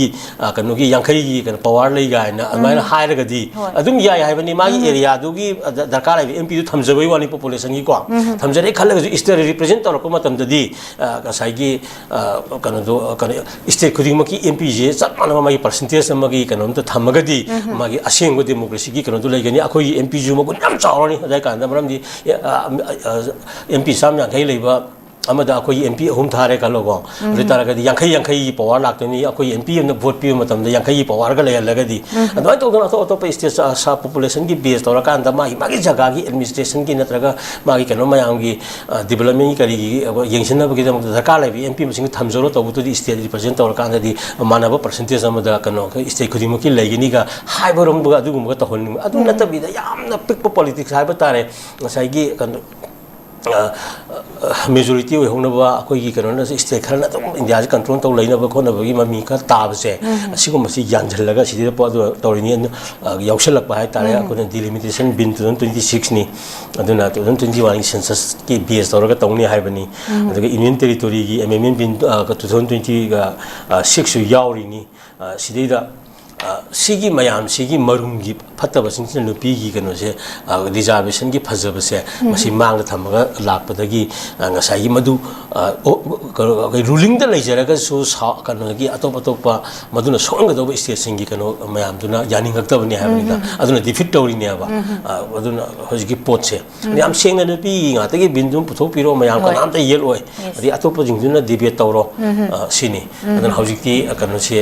B: ꯀꯩꯅꯣꯒꯤ 50ꯒꯤ ꯀꯩꯅꯣ ꯄꯋꯥꯔ ꯂꯩ ꯀꯥꯏꯅ ꯑꯗꯨꯃꯥꯏꯅ ꯍꯥꯏꯔꯒꯗꯤ ꯑꯗꯨꯝ ꯌꯥꯏ ꯍꯥꯏꯕꯅꯤ ꯃꯥꯒꯤ ꯑꯦꯔꯤꯌꯥꯗꯨꯒꯤ ꯗꯔꯀꯥꯔ ꯂꯩꯕ MPꯗꯨ ꯊꯝꯖꯕꯩ ꯋꯥꯅꯤ ꯄꯣꯄꯨꯂꯦꯁꯟꯒꯤꯀꯣ ꯊꯝꯖꯔꯦ ꯈꯜꯂꯒꯁꯨ ꯁ꯭ꯇꯦꯠ ꯔꯤꯄ꯭ꯔꯖꯦꯟꯠ ꯇꯧꯔꯛꯄ ꯃꯇꯝꯗꯗꯤ ꯉꯁꯥꯏꯒꯤ ꯀꯩꯅꯣꯗꯣ ꯁ꯭ꯇꯦꯠ ꯈꯨꯗꯤꯡꯃꯛꯀꯤ MPꯁꯦ ꯆꯞ ꯃꯥꯟꯅꯕ ꯃꯥꯒꯤ ꯄꯔꯁꯦꯟꯇꯦꯖ ꯑꯃꯒꯤ ꯀꯩꯅꯣꯝꯇ ꯊꯝꯃꯒꯗꯤ ꯃꯥꯒꯤ ꯑꯁꯦꯡꯕ ꯗꯦꯃꯣꯀ꯭ꯔꯦꯁꯤꯒꯤ ꯀꯩꯅꯣꯗꯨ ꯂꯩꯒꯅꯤ ꯑꯩꯈꯣꯏꯒꯤ ꯑꯦꯝ ꯄꯤꯁꯨ ꯃꯒꯨꯟ ꯌꯥꯝ ꯆꯥꯎꯔꯅꯤ ꯑꯗꯨꯏ ꯀꯥꯟꯗ ꯃꯔꯝꯗꯤ ꯑꯦꯝ ꯄꯤ 150 ꯂꯩꯕ ꯑꯃꯗ ꯑꯩꯈꯣꯏꯒꯤ ꯑꯦꯝ ꯄꯤ 3 ꯊꯥꯔꯦ ꯈꯜꯂꯣꯀꯣ ꯑꯗꯨ ꯇꯥꯔꯒꯗꯤ 50-50ꯒꯤ ꯄꯋꯥꯔ ꯂꯥꯛꯇꯣꯏꯅꯤ ꯑꯩꯈꯣꯏ ꯑꯦꯝ ꯄꯤ ꯑꯃꯅ ꯚꯣꯠ ꯄꯤꯕ ꯃꯇꯝꯗ 50ꯒꯤ ꯄꯋꯥꯔꯒ ꯂꯩꯍꯜꯂꯒꯗꯤ ꯑꯗꯨꯃꯥꯏꯅ ꯇꯧꯗꯅ ꯑꯇꯣꯞꯄ ꯁ꯭ꯇꯦꯠ ꯄꯣꯄꯨꯂꯦꯁꯟꯒꯤ ꯕꯦꯁ ꯇꯧꯔꯀꯥꯟꯗ ꯃꯥꯒꯤ ꯖꯒꯥꯒꯤ ꯑꯦꯗꯃꯤꯅꯤꯁꯇ꯭ꯔꯦꯁꯟꯒꯤ ꯅꯠꯇ꯭ꯔꯒ ꯃꯥꯒꯤ ꯀꯩꯅꯣ ꯃꯌꯥꯝꯒꯤ ꯗꯤꯕꯦꯂꯞꯃꯦꯟꯒꯤ ꯀꯔꯤꯒꯤ ꯌꯦꯡꯁꯤꯟꯅꯕꯒꯤꯗꯃꯛꯇ ꯗꯔꯀꯥꯔ ꯂꯩꯕ ꯑꯦꯝ ꯄꯤ ꯃꯁꯤꯡ ꯊꯝꯖꯔꯣ ꯇꯧꯕꯗꯨꯗꯤ ꯁ꯭ꯇꯦꯠ ꯔꯤꯄ꯭ꯔꯖꯦꯟ ꯇꯧꯔꯀꯥꯟꯗꯗꯤ ꯃꯥꯟꯅꯕ ꯄꯔꯁꯦꯟꯇꯦꯖ ꯑꯃꯗ ꯀꯩꯅꯣ ꯁ꯭ꯇꯦꯠ ꯈꯨꯗꯤꯡꯃꯛꯀꯤ ꯂꯩꯒꯅꯤꯒ ꯍꯥꯏꯕꯔꯣꯝꯕꯒ ꯑꯗꯨꯒꯨꯝꯕꯒ ꯇꯧꯍꯟꯅꯤꯡꯕ ꯑꯗꯨ ꯅꯠꯇꯕꯤꯗ ꯌꯥꯝꯅ ꯄꯤꯛꯄ ꯄꯣꯂꯤꯇꯤꯛꯁ ꯍꯥꯏꯕ ꯇꯥꯔꯦ ꯉꯁꯥꯏꯒꯤ ꯀꯩꯅꯣ ꯃꯦꯖꯣꯔꯤꯇꯤ ꯑꯣꯏꯍꯧꯅꯕ ꯑꯩꯈꯣꯏꯒꯤ ꯀꯩꯅꯣꯅ ꯁ꯭ꯇꯦꯠ ꯈꯔꯅ ꯑꯗꯨꯝ ꯏꯟꯗꯤꯌꯥꯁꯦ ꯀꯟꯇ꯭ꯔꯣꯜ ꯇꯧ ꯂꯩꯅꯕ ꯈꯣꯠꯅꯕꯒꯤ ꯃꯃꯤ ꯈꯔ ꯇꯥꯕꯁꯦ ꯑꯁꯤꯒꯨꯝꯕꯁꯤ ꯌꯥꯟꯁꯤꯜꯂꯒ ꯁꯤꯗ ꯇꯧꯔꯤꯅꯤ ꯌꯥꯎꯁꯜꯂꯛꯄ ꯍꯥꯏꯇꯥꯔꯦ ꯑꯩꯈꯣꯏꯅ ꯗꯤꯂꯤꯃꯤꯇꯦꯁꯟ ꯕꯤꯜ 2026ꯅꯤ ꯑꯗꯨꯅ 2021ꯒꯤ ꯁꯦꯟꯁꯁꯀꯤ ꯕꯦꯁ ꯇꯧꯔꯒ ꯇꯧꯅꯤ ꯍꯥꯏꯕꯅꯤ ꯑꯗꯨꯒ ꯌꯨꯅꯤꯌꯟ ꯇꯦꯔꯤꯇꯣꯔꯤꯒꯤ ꯑꯦꯃꯦꯟꯃꯦꯟ ꯕꯤꯜ 2026ꯁꯨ ꯌꯥꯎꯔꯤꯅꯤ ꯁꯤꯗꯩꯗ ꯁꯤꯒꯤ ꯃꯌꯥꯝꯁꯤꯒꯤ ꯃꯔꯨꯝꯒꯤ ꯐꯠꯇꯕꯁꯤꯡꯁꯤꯅ ꯅꯨꯄꯤꯒꯤ ꯀꯩꯅꯣꯁꯦ ꯔꯤꯖꯥꯔꯕꯦꯁꯟꯒꯤ ꯐꯖꯕꯁꯦ ꯃꯁꯤ ꯃꯥꯡꯗ ꯊꯝꯃꯒ ꯂꯥꯛꯄꯗꯒꯤ ꯉꯁꯥꯏꯒꯤ ꯃꯗꯨ ꯔꯨꯂꯤꯡꯗ ꯂꯩꯖꯔꯒꯁꯨ ꯀꯩꯅꯣꯒꯤ ꯑꯇꯣꯞꯄ ꯃꯗꯨꯅ ꯁꯣꯛꯍꯟꯒꯗꯧꯕ ꯁ꯭ꯇꯦꯠꯁꯤꯡꯒꯤ ꯀꯩꯅꯣ ꯃꯌꯥꯝꯗꯨꯅ ꯌꯥꯅꯤꯡꯉꯛꯇꯕꯅꯤ ꯍꯥꯏꯕꯅꯤꯗ ꯑꯗꯨꯅ ꯗꯤꯐꯤꯠ ꯇꯧꯔꯤꯅꯦꯕ ꯑꯗꯨꯅ ꯍꯧꯖꯤꯛꯀꯤ ꯄꯣꯠꯁꯦ ꯌꯥꯝ ꯁꯦꯡꯅ ꯅꯨꯄꯤꯒꯤ ꯉꯥꯛꯇꯒꯤ ꯕꯤꯟꯗꯨ ꯄꯨꯊꯣꯛꯄꯤꯔꯣ ꯃꯌꯥꯝ ꯀꯅꯥꯝꯇ ꯌꯦꯠꯂꯣꯏ ꯑꯗꯩ ꯑꯇꯣꯞꯄꯁꯤꯡꯗꯨꯅ ꯗꯤꯕꯦꯠ ꯇꯧꯔോ ꯁꯤꯅꯤ ꯑꯗꯨꯅ ꯍꯧꯖꯤꯛꯇꯤ ꯀꯩꯅꯣꯁꯤ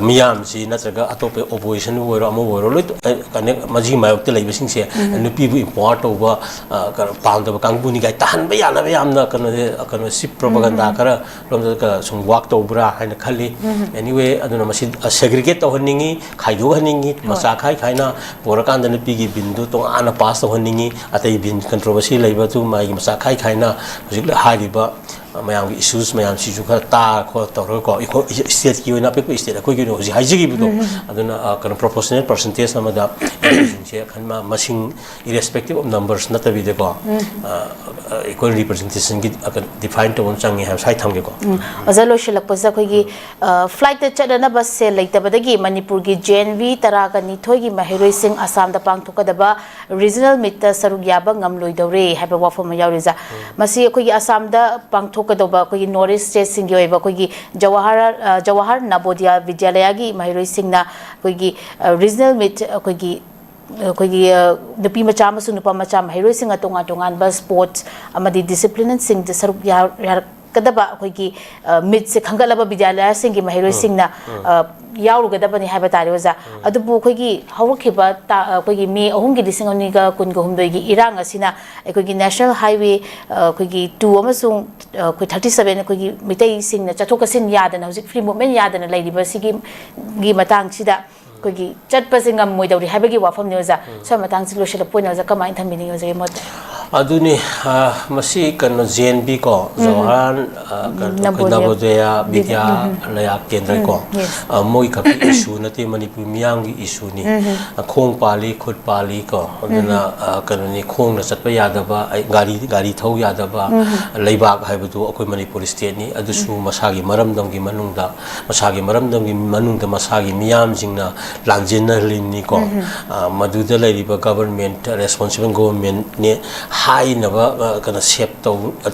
B: ꯃꯤꯌꯥꯝꯁꯤ ꯅꯠꯇ꯭ꯔꯒ ꯑꯇꯣꯞꯄ ꯑꯣꯄꯣꯖꯤꯁꯟ ꯑꯣꯏꯔꯣ ꯑꯃ ꯑꯣꯏꯔꯣ ꯂꯣꯏ ꯃꯁꯤꯒꯤ ꯃꯥꯌꯣꯛꯇ ꯂꯩꯕꯁꯤꯡꯁꯦ ꯅꯨꯄꯤꯕꯨ ꯏꯝꯄꯥꯋꯔ ꯇꯧꯕ ꯄꯥꯝꯗꯕ ꯀꯥꯡꯕꯨꯅꯤ ꯀꯥꯏ ꯇꯥꯍꯟꯕ ꯌꯥꯅꯕ ꯌꯥꯝꯅ ꯀꯩꯅꯣꯁꯤ ꯄ꯭ꯔꯣꯄꯥꯒꯟꯗꯥ ꯈꯔ ꯂꯣꯝꯗ ꯁꯨꯝ ꯋꯥꯛ ꯇꯧꯕ꯭ꯔꯥ ꯍꯥꯏꯅ ꯈꯜꯂꯤ ꯑꯦꯅꯤꯋꯦ ꯑꯗꯨꯅ ꯃꯁꯤ ꯁꯦꯒ꯭ꯔꯤꯒꯦꯠ ꯇꯧꯍꯟꯅꯤꯡꯉꯤ ꯈꯥꯏꯗꯣꯛꯍꯟꯅꯤꯡꯉꯤ ꯃꯆꯥ ꯈꯥꯏꯅ ꯄꯨꯔꯀꯥꯟꯗ ꯅꯨꯄꯤꯒꯤ ꯕꯤꯟꯗꯨ ꯇꯣꯉꯥꯟꯅ ꯄꯥꯁ ꯇꯧꯍꯟꯅꯤꯡꯉꯤ ꯑꯇꯩ ꯕꯤꯟ ꯀꯟꯇ꯭ꯔꯣꯚꯔꯁꯤ ꯂꯩꯕꯗꯨ ꯃꯥꯒꯤ ꯃꯆꯥ ꯈꯥꯏꯅ ꯍꯧꯖꯤꯛ ꯍꯥꯏꯔꯤꯕ ꯃꯌꯥꯝꯒꯤ ꯏꯁꯨꯁ ꯃꯌꯥꯝꯁꯤꯁꯨ ꯈꯔ ꯇꯥꯔ ꯈꯣꯠ ꯇꯧꯔꯒꯀꯣ ꯁ꯭ꯇꯦꯠꯀꯤ ꯑꯣꯏꯅ ꯑꯄꯤꯛꯄ ꯁ꯭ꯇꯦꯠ ꯑꯩꯈꯣꯏꯒꯤ ꯑꯣꯏꯅ ꯍꯧꯖꯤꯛ ꯍꯥꯏꯖꯈꯤꯕꯗꯣ ꯑꯗꯨꯅ ꯀꯩꯅꯣ ꯄ꯭ꯔꯣꯄꯣꯔꯁꯅꯦꯜ ꯄꯔꯁꯦꯟꯇꯦꯖ ꯑꯃꯗ ꯑꯦꯝꯄꯤꯁꯤꯡꯁꯦ ꯈꯟꯕ ꯃꯁꯤꯡ irrespective of numbers ꯅꯠꯇꯕꯤꯗꯀꯣ equal representationꯒꯤ define ꯇꯧꯕ ꯆꯪꯉꯤ ꯍꯥꯏꯕ ꯁꯥꯏ ꯊꯝꯒꯦꯀꯣ
A: ꯑꯣꯖꯥ ꯂꯣꯏꯁꯤꯜꯂꯛꯄꯁꯦ ꯑꯩꯈꯣꯏꯒꯤ ꯐ꯭ꯂꯥꯏꯠꯇ ꯆꯠꯅꯅꯕ ꯁꯦꯜ ꯂꯩꯇꯕꯗꯒꯤ ꯃꯅꯤꯄꯨꯔꯒꯤ JNV 12ꯒꯤ ꯃꯍꯩꯔꯣꯏꯁꯤꯡ ꯑꯁꯥꯝꯗ ꯄꯥꯡꯊꯣꯛꯀꯗꯕ ꯔꯤꯖꯅꯦꯜ ꯃꯤꯠꯇ ꯁꯔꯨꯛ ꯌꯥꯕ ꯉꯝꯂꯣꯏꯗꯧꯔꯦ ꯍꯥꯏꯕ ꯋꯥꯐꯝ ꯑꯃ ꯌꯥꯎꯔꯤ ꯑꯣꯖꯥ ꯃꯁꯤ ꯑꯩꯈꯣꯏꯒꯤ ꯑꯁꯥꯝꯗ ꯄꯥꯡꯊꯣꯛꯀꯗꯧꯕ ꯑꯩꯈꯣꯏꯒꯤ ꯅꯣꯔꯠ ꯏꯁ ꯁ꯭ꯇꯦꯠꯁꯤꯡꯒꯤ ꯑꯣꯏꯕ ꯑꯩꯈꯣꯏꯒꯤ ꯖꯋꯥꯍꯔ ꯅꯕꯣꯗꯤꯌꯥ ꯕꯤꯗ꯭ꯌꯥꯂꯌꯥꯒꯤ ꯃꯍꯩꯔꯣꯏꯁꯤꯡꯅ ꯑꯩꯈꯣꯏꯒꯤ ꯔꯤꯖꯅꯦꯜ ꯃꯤꯠ ꯑꯩꯈꯣꯏꯒꯤ ꯅꯨꯄꯤ ꯃꯆꯥ ꯑꯃꯁꯨꯡ ꯅꯨꯄꯥ ꯃꯆꯥ ꯃꯍꯩꯔꯣꯏꯁꯤꯡꯅ ꯇꯣꯉꯥꯟꯕ ꯁ꯭ꯄꯣꯔꯠꯁ ꯑꯃꯗꯤ ꯗꯤꯁꯤꯄ꯭ꯂꯤꯟꯁꯤꯡꯗ ꯁꯔꯨꯛ ꯌꯥꯔꯛꯀꯗꯕ ꯑꯩꯈꯣꯏꯒꯤ ꯃꯤꯠꯁꯦ ꯈꯟꯒꯠꯂꯕ ꯕꯤꯗ꯭ꯌꯥꯂꯌꯥꯁꯤꯡꯒꯤ ꯃꯍꯩꯔꯣꯏꯁꯤꯡꯅ ꯌꯥꯎꯔꯨꯒꯗꯕꯅꯤ ꯍꯥꯏꯕ ꯇꯥꯔꯦ ꯑꯣꯖꯥ ꯑꯗꯨꯕꯨ ꯑꯩꯈꯣꯏꯒꯤ ꯍꯧꯔꯛꯈꯤꯕ ꯑꯩꯈꯣꯏꯒꯤ ꯃꯦ 3/2019 ꯏꯔꯥꯡ ꯑꯁꯤꯅ ꯑꯩꯈꯣꯏꯒꯤ ꯅꯦꯁꯅꯦꯜ ꯍꯥꯏꯋꯦ ꯑꯩꯈꯣꯏꯒꯤ 2 ꯑꯃꯁꯨꯡ ꯑꯩꯈꯣꯏ 37 ꯑꯩꯈꯣꯏꯒꯤ ꯃꯤꯇꯩꯁꯤꯡꯅ ꯆꯠꯊꯣꯛ ꯆꯠꯁꯤꯟ ꯌꯥꯗꯅ ꯍꯧꯖꯤꯛ ꯐ꯭ꯔꯤ ꯃꯨꯚꯃꯦꯟ ꯌꯥꯗꯅ ꯂꯩꯔꯤꯕ ꯁꯤꯒꯤ ꯃꯇꯥꯡꯁꯤꯗ ꯑꯩꯈꯣꯏꯒꯤ ꯆꯠꯄꯁꯦ ꯉꯝꯃꯣꯏꯗꯧꯔꯤ ꯍꯥꯏꯕꯒꯤ ꯋꯥꯐꯝꯅꯤ ꯑꯣꯖꯥ ꯁ꯭ꯋꯥꯏ ꯃꯇꯥꯡꯁꯤ ꯂꯣꯏꯁꯤꯜꯂꯛꯄ ꯑꯣꯏꯅ ꯑꯣꯖꯥ ꯀꯃꯥꯏꯅ ꯊꯝꯕꯤꯅꯤꯡꯉꯤ ꯑꯣꯖꯥꯒꯤ ꯃꯣꯠꯇ
B: ꯑꯗꯨꯅꯤ ꯃꯁꯤ ꯀꯩꯅꯣ JNV ꯀꯣ ꯖꯋꯥꯍꯔ ꯅꯕꯣꯗꯌꯥ ꯕꯤꯗ꯭ꯌꯥꯂꯌꯥ ꯀꯦꯟꯗ꯭ꯔ ꯀꯣ ꯃꯣꯏ ꯈꯛꯀꯤ ꯏꯁꯨ ꯅꯠꯇꯦ ꯃꯅꯤꯄꯨꯔ ꯃꯤꯌꯥꯝꯒꯤ ꯏꯁꯨꯅꯤ ꯈꯣꯡ ꯄꯥꯜꯂꯤ ꯈꯨꯠ ꯄꯥꯜꯂꯤ ꯀꯣ ꯑꯗꯨꯅ ꯀꯩꯅꯣꯅꯤ ꯈꯣꯡꯅ ꯆꯠꯄ ꯌꯥꯗꯕ ꯒꯥꯔꯤ ꯊꯧ ꯌꯥꯗꯕ ꯂꯩꯕꯥꯛ ꯍꯥꯏꯕꯗꯨ ꯑꯩꯈꯣꯏ ꯃꯅꯤꯄꯨꯔ ꯁ꯭ꯇꯦꯠꯅꯤ ꯑꯗꯨꯁꯨ ꯃꯁꯥꯒꯤ ꯃꯔꯝꯗꯝꯒꯤ ꯃꯅꯨꯡꯗ ꯃꯁꯥꯒꯤ ꯃꯤꯌꯥꯝꯁꯤꯡꯅ ꯂꯥꯟꯖꯦꯟꯅꯍꯜꯂꯤꯅꯤ ꯀꯣ ꯃꯗꯨꯗ ꯂꯩꯔꯤꯕ ꯒꯚꯔꯟꯃꯦꯟꯠ ꯔꯦꯁꯄꯣꯟꯁꯤꯕꯜ ꯒꯚꯔꯟꯃꯦꯟꯠꯅꯤ ꯍꯥꯏꯅꯕ ꯀꯩꯅꯣ ꯁꯦꯞ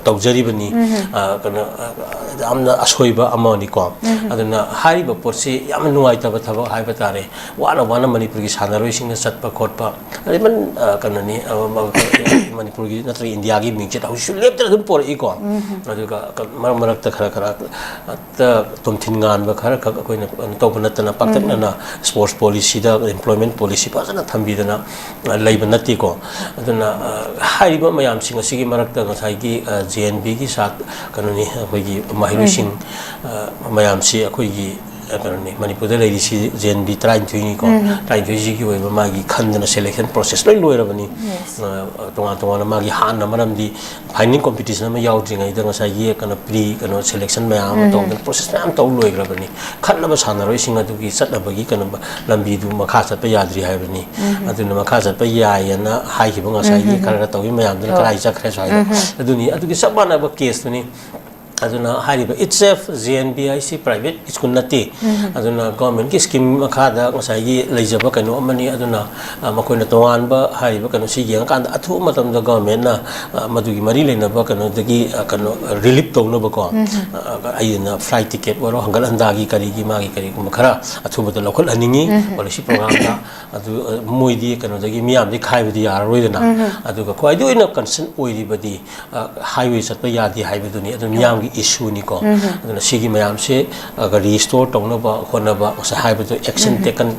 B: ꯇꯧꯖꯔꯤꯕꯅꯤ ꯀꯩꯅꯣ ꯌꯥꯝꯅ ꯑꯁꯣꯏꯕ ꯑꯃꯅꯤꯀꯣ ꯑꯗꯨꯅ ꯍꯥꯏꯔꯤꯕ ꯄꯣꯠꯁꯤ ꯌꯥꯝꯅ ꯅꯨꯡꯉꯥꯏꯇꯕ ꯊꯕꯛ ꯍꯥꯏꯕ ꯇꯥꯔꯦ ꯋꯥꯅ ꯃꯅꯤꯄꯨꯔꯒꯤ ꯁꯥꯟꯅꯔꯣꯏꯁꯤꯡꯅ ꯆꯠꯄ ꯈꯣꯠꯄ ꯑꯗꯩ ꯀꯩꯅꯣꯅꯤ ꯃꯅꯤꯄꯨꯔꯒꯤ ꯅꯠꯇ꯭ꯔꯒ ꯏꯟꯗꯤꯌꯥꯒꯤ ꯃꯤꯡꯆꯠ ꯍꯧꯖꯤꯛꯁꯨ ꯂꯦꯞꯇꯅ ꯑꯗꯨꯝ ꯄꯣꯔꯛꯏꯀꯣ ꯑꯗꯨꯒ ꯃꯔꯛꯇ ꯈꯔ ꯇꯣꯝꯊꯤꯟ ꯉꯥꯟꯕ ꯈꯔꯈꯛ ꯑꯩꯈꯣꯏꯅ ꯇꯧꯕ ꯅꯠꯇꯅ ꯄꯥꯛꯇꯛꯅꯅ ꯁ꯭ꯄꯣꯔꯠꯁ ꯄꯣꯂꯤꯁꯤꯗ ꯏꯝꯄ꯭ꯂꯣꯏꯃꯦꯟꯠ ꯄꯣꯂꯤꯁꯤ ꯐꯖꯅ ꯊꯝꯕꯤꯗꯅ ꯂꯩꯕ ꯅꯠꯇꯦꯀꯣ ꯑꯗꯨꯅ ꯍꯥꯏꯔꯤꯕ ꯃꯌꯥꯝꯁꯤꯡ ꯑꯁꯤꯒꯤ ꯃꯔꯛꯇ ꯉꯁꯥꯏꯒꯤ JNVꯒꯤ ꯀꯩꯅꯣꯅꯤ ꯑꯩꯈꯣꯏꯒꯤ ꯃꯍꯩꯔꯣꯏꯁꯤꯡ ꯃꯌꯥꯝꯁꯤ ꯑꯩꯈꯣꯏꯒꯤ ꯀꯩꯅꯣꯅꯤ ꯃꯅꯤꯄꯨꯔꯗ ꯂꯩꯔꯤꯁꯤ JNV 23ꯅꯤꯀꯣ 23ꯁꯤꯒꯤ ꯑꯣꯏꯕ ꯃꯥꯒꯤ ꯈꯟꯗꯅ ꯁꯦꯂꯦꯛꯁꯟ ꯄ꯭ꯔꯣꯁꯦꯁ ꯂꯣꯏ ꯂꯣꯏꯔꯕꯅꯤ ꯇꯣꯉꯥꯟꯅ ꯃꯥꯒꯤ ꯍꯥꯟꯅ ꯃꯔꯝꯗꯤ ꯐꯥꯏꯅꯤꯡ ꯀꯣꯝꯄꯤꯇꯤꯁꯟ ꯑꯃ ꯌꯥꯎꯗ꯭ꯔꯤꯉꯩꯗ ꯉꯁꯥꯏꯒꯤ ꯀꯩꯅꯣ ꯁꯦꯂꯦꯛꯁꯟ ꯃꯌꯥꯝ ꯑꯃ ꯇꯧꯗꯅ ꯄ꯭ꯔꯣꯁꯦꯁ ꯃꯌꯥꯝ ꯇꯧ ꯂꯣꯏꯈ꯭ꯔꯕꯅꯤ ꯈꯠꯂꯕ ꯁꯥꯟꯅꯔꯣꯏꯁꯤꯡ ꯑꯗꯨꯒꯤ ꯆꯠꯅꯕꯒꯤ ꯀꯩꯅꯣ ꯂꯝꯕꯤꯗꯨ ꯃꯈा ꯆꯠꯄ ꯌꯥꯗ꯭ꯔꯤ ꯍꯥꯏꯕꯅꯤ ꯑꯗꯨꯅ ꯃꯈा ꯆꯠꯄ ꯌꯥꯏꯌꯦꯅ ꯍꯥꯏꯈꯤꯕ ꯉꯁꯥꯏꯒꯤ ꯈꯔ ꯇꯧꯈꯤꯕ ꯃꯌꯥꯝꯗꯨꯅ ꯀꯗꯥꯏ ꯆꯠꯈ꯭ꯔꯦ ꯁ꯭ꯋꯥꯏꯗ ꯑꯗꯨꯒꯤ ꯆꯞ ꯃꯥꯟꯅꯕ ꯀꯦꯁꯇꯨꯅꯤ aduna hariba itself GNBIC private school nati aduna government ki scheme makhada ngasai gi leijaba kanu amani aduna makoina towan ba hariba kanu si yang kan athu matam da government na madugi mari leina ba kanu dagi kanu relief tawna ba ko ayina flight ticket waro hangal andagi kari gi magi kari kum khara athu bada lokal aningi policy program da adu moidi kanu dagi miyam di khai bidi yar roidana adu ka khoi do ina concern oiri badi highway satpa yadi highway duni adu miyam gi issue ni ko aduna sigi mayam se restore tawna ba khona ba sa highway to action taken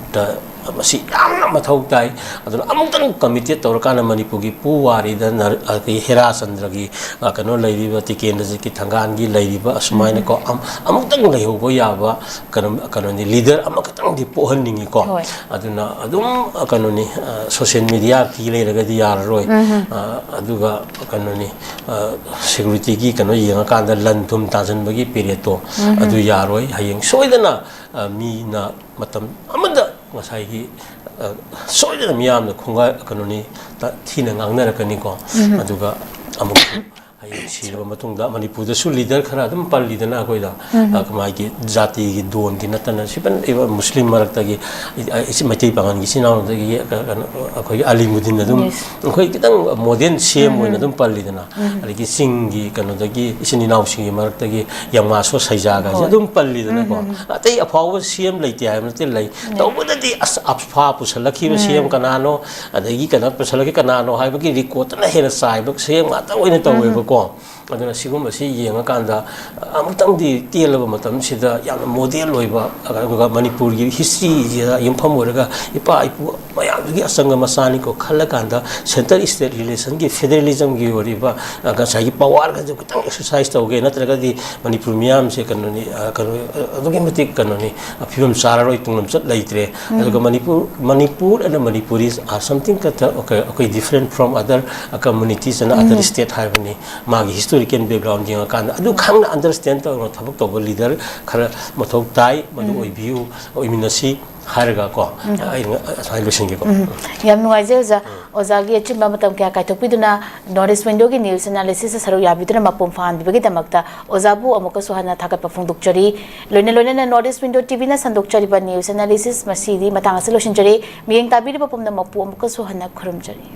B: masi yamna mathau tai aduna amutang committee tawrkana manipur gi puwari da ki hera chandra gi kano leiriba tikendra ji ki thangan gi leiriba asmaina ko amutang leiho bo yaba kano ni leader amakatang di pohan ningi ko aduna adum kano ni social media ki leiraga di yar roi aduga kano ni security gi kano yenga kanda lanthum tajan bagi period to adu yaroi hayeng soidana mi na matam amada ngasai gi soidana miyam na khunga kanoni thina ngangnara kani ko aduga amuk ai sirba matungda manipur da su leader khara dum palli dana koida kamai gi jati gi don gi natana siban eba muslim marakta gi isi mati pangan gi sinaw da gi akoi alimudin dum akoi kitang modern same oina dum palli dana ali gi sing gi kanu da gi isini naw sing gi marakta gi yangma so saija ga dum palli dana ko atai afaw same leite ay mate lei tawbada di apfa pusalaki ba same kanano adagi kana pusalaki kanano hay bagi record na hena sai bak same ata oina tawe ba aduna sigum asi yenga kanda amutang di tielaba matam sida yam model loiba aga manipur gi history ya yumpham oraga ipa ipu mayam gi asanga masani ko khalla kanda center state relation gi federalism gi oriba aga sai power ga ju kitang exercise tawge natraga di manipur miyam se kanoni adugi matik kanoni apibam sara roi tunglam chat leitre aduga manipur and manipuris are something that okay different from other communities and other state havani magi historical background jinga kan adu khangna understand to thabak to leader khara mathok tai madu oi view oi minasi haraga ko ai solution gi ko
A: yam nuai je oza gi chimba matam kya kai topiduna notice window gi news analysis saru yabiduna mapum fan bigi damakta ozabu amuka suhana thakat pafung dukchari loine na notice window tv na sandukchari ba news analysis masidi matang solution chari miyeng tabiri papum na mapu amuka suhana khurum chari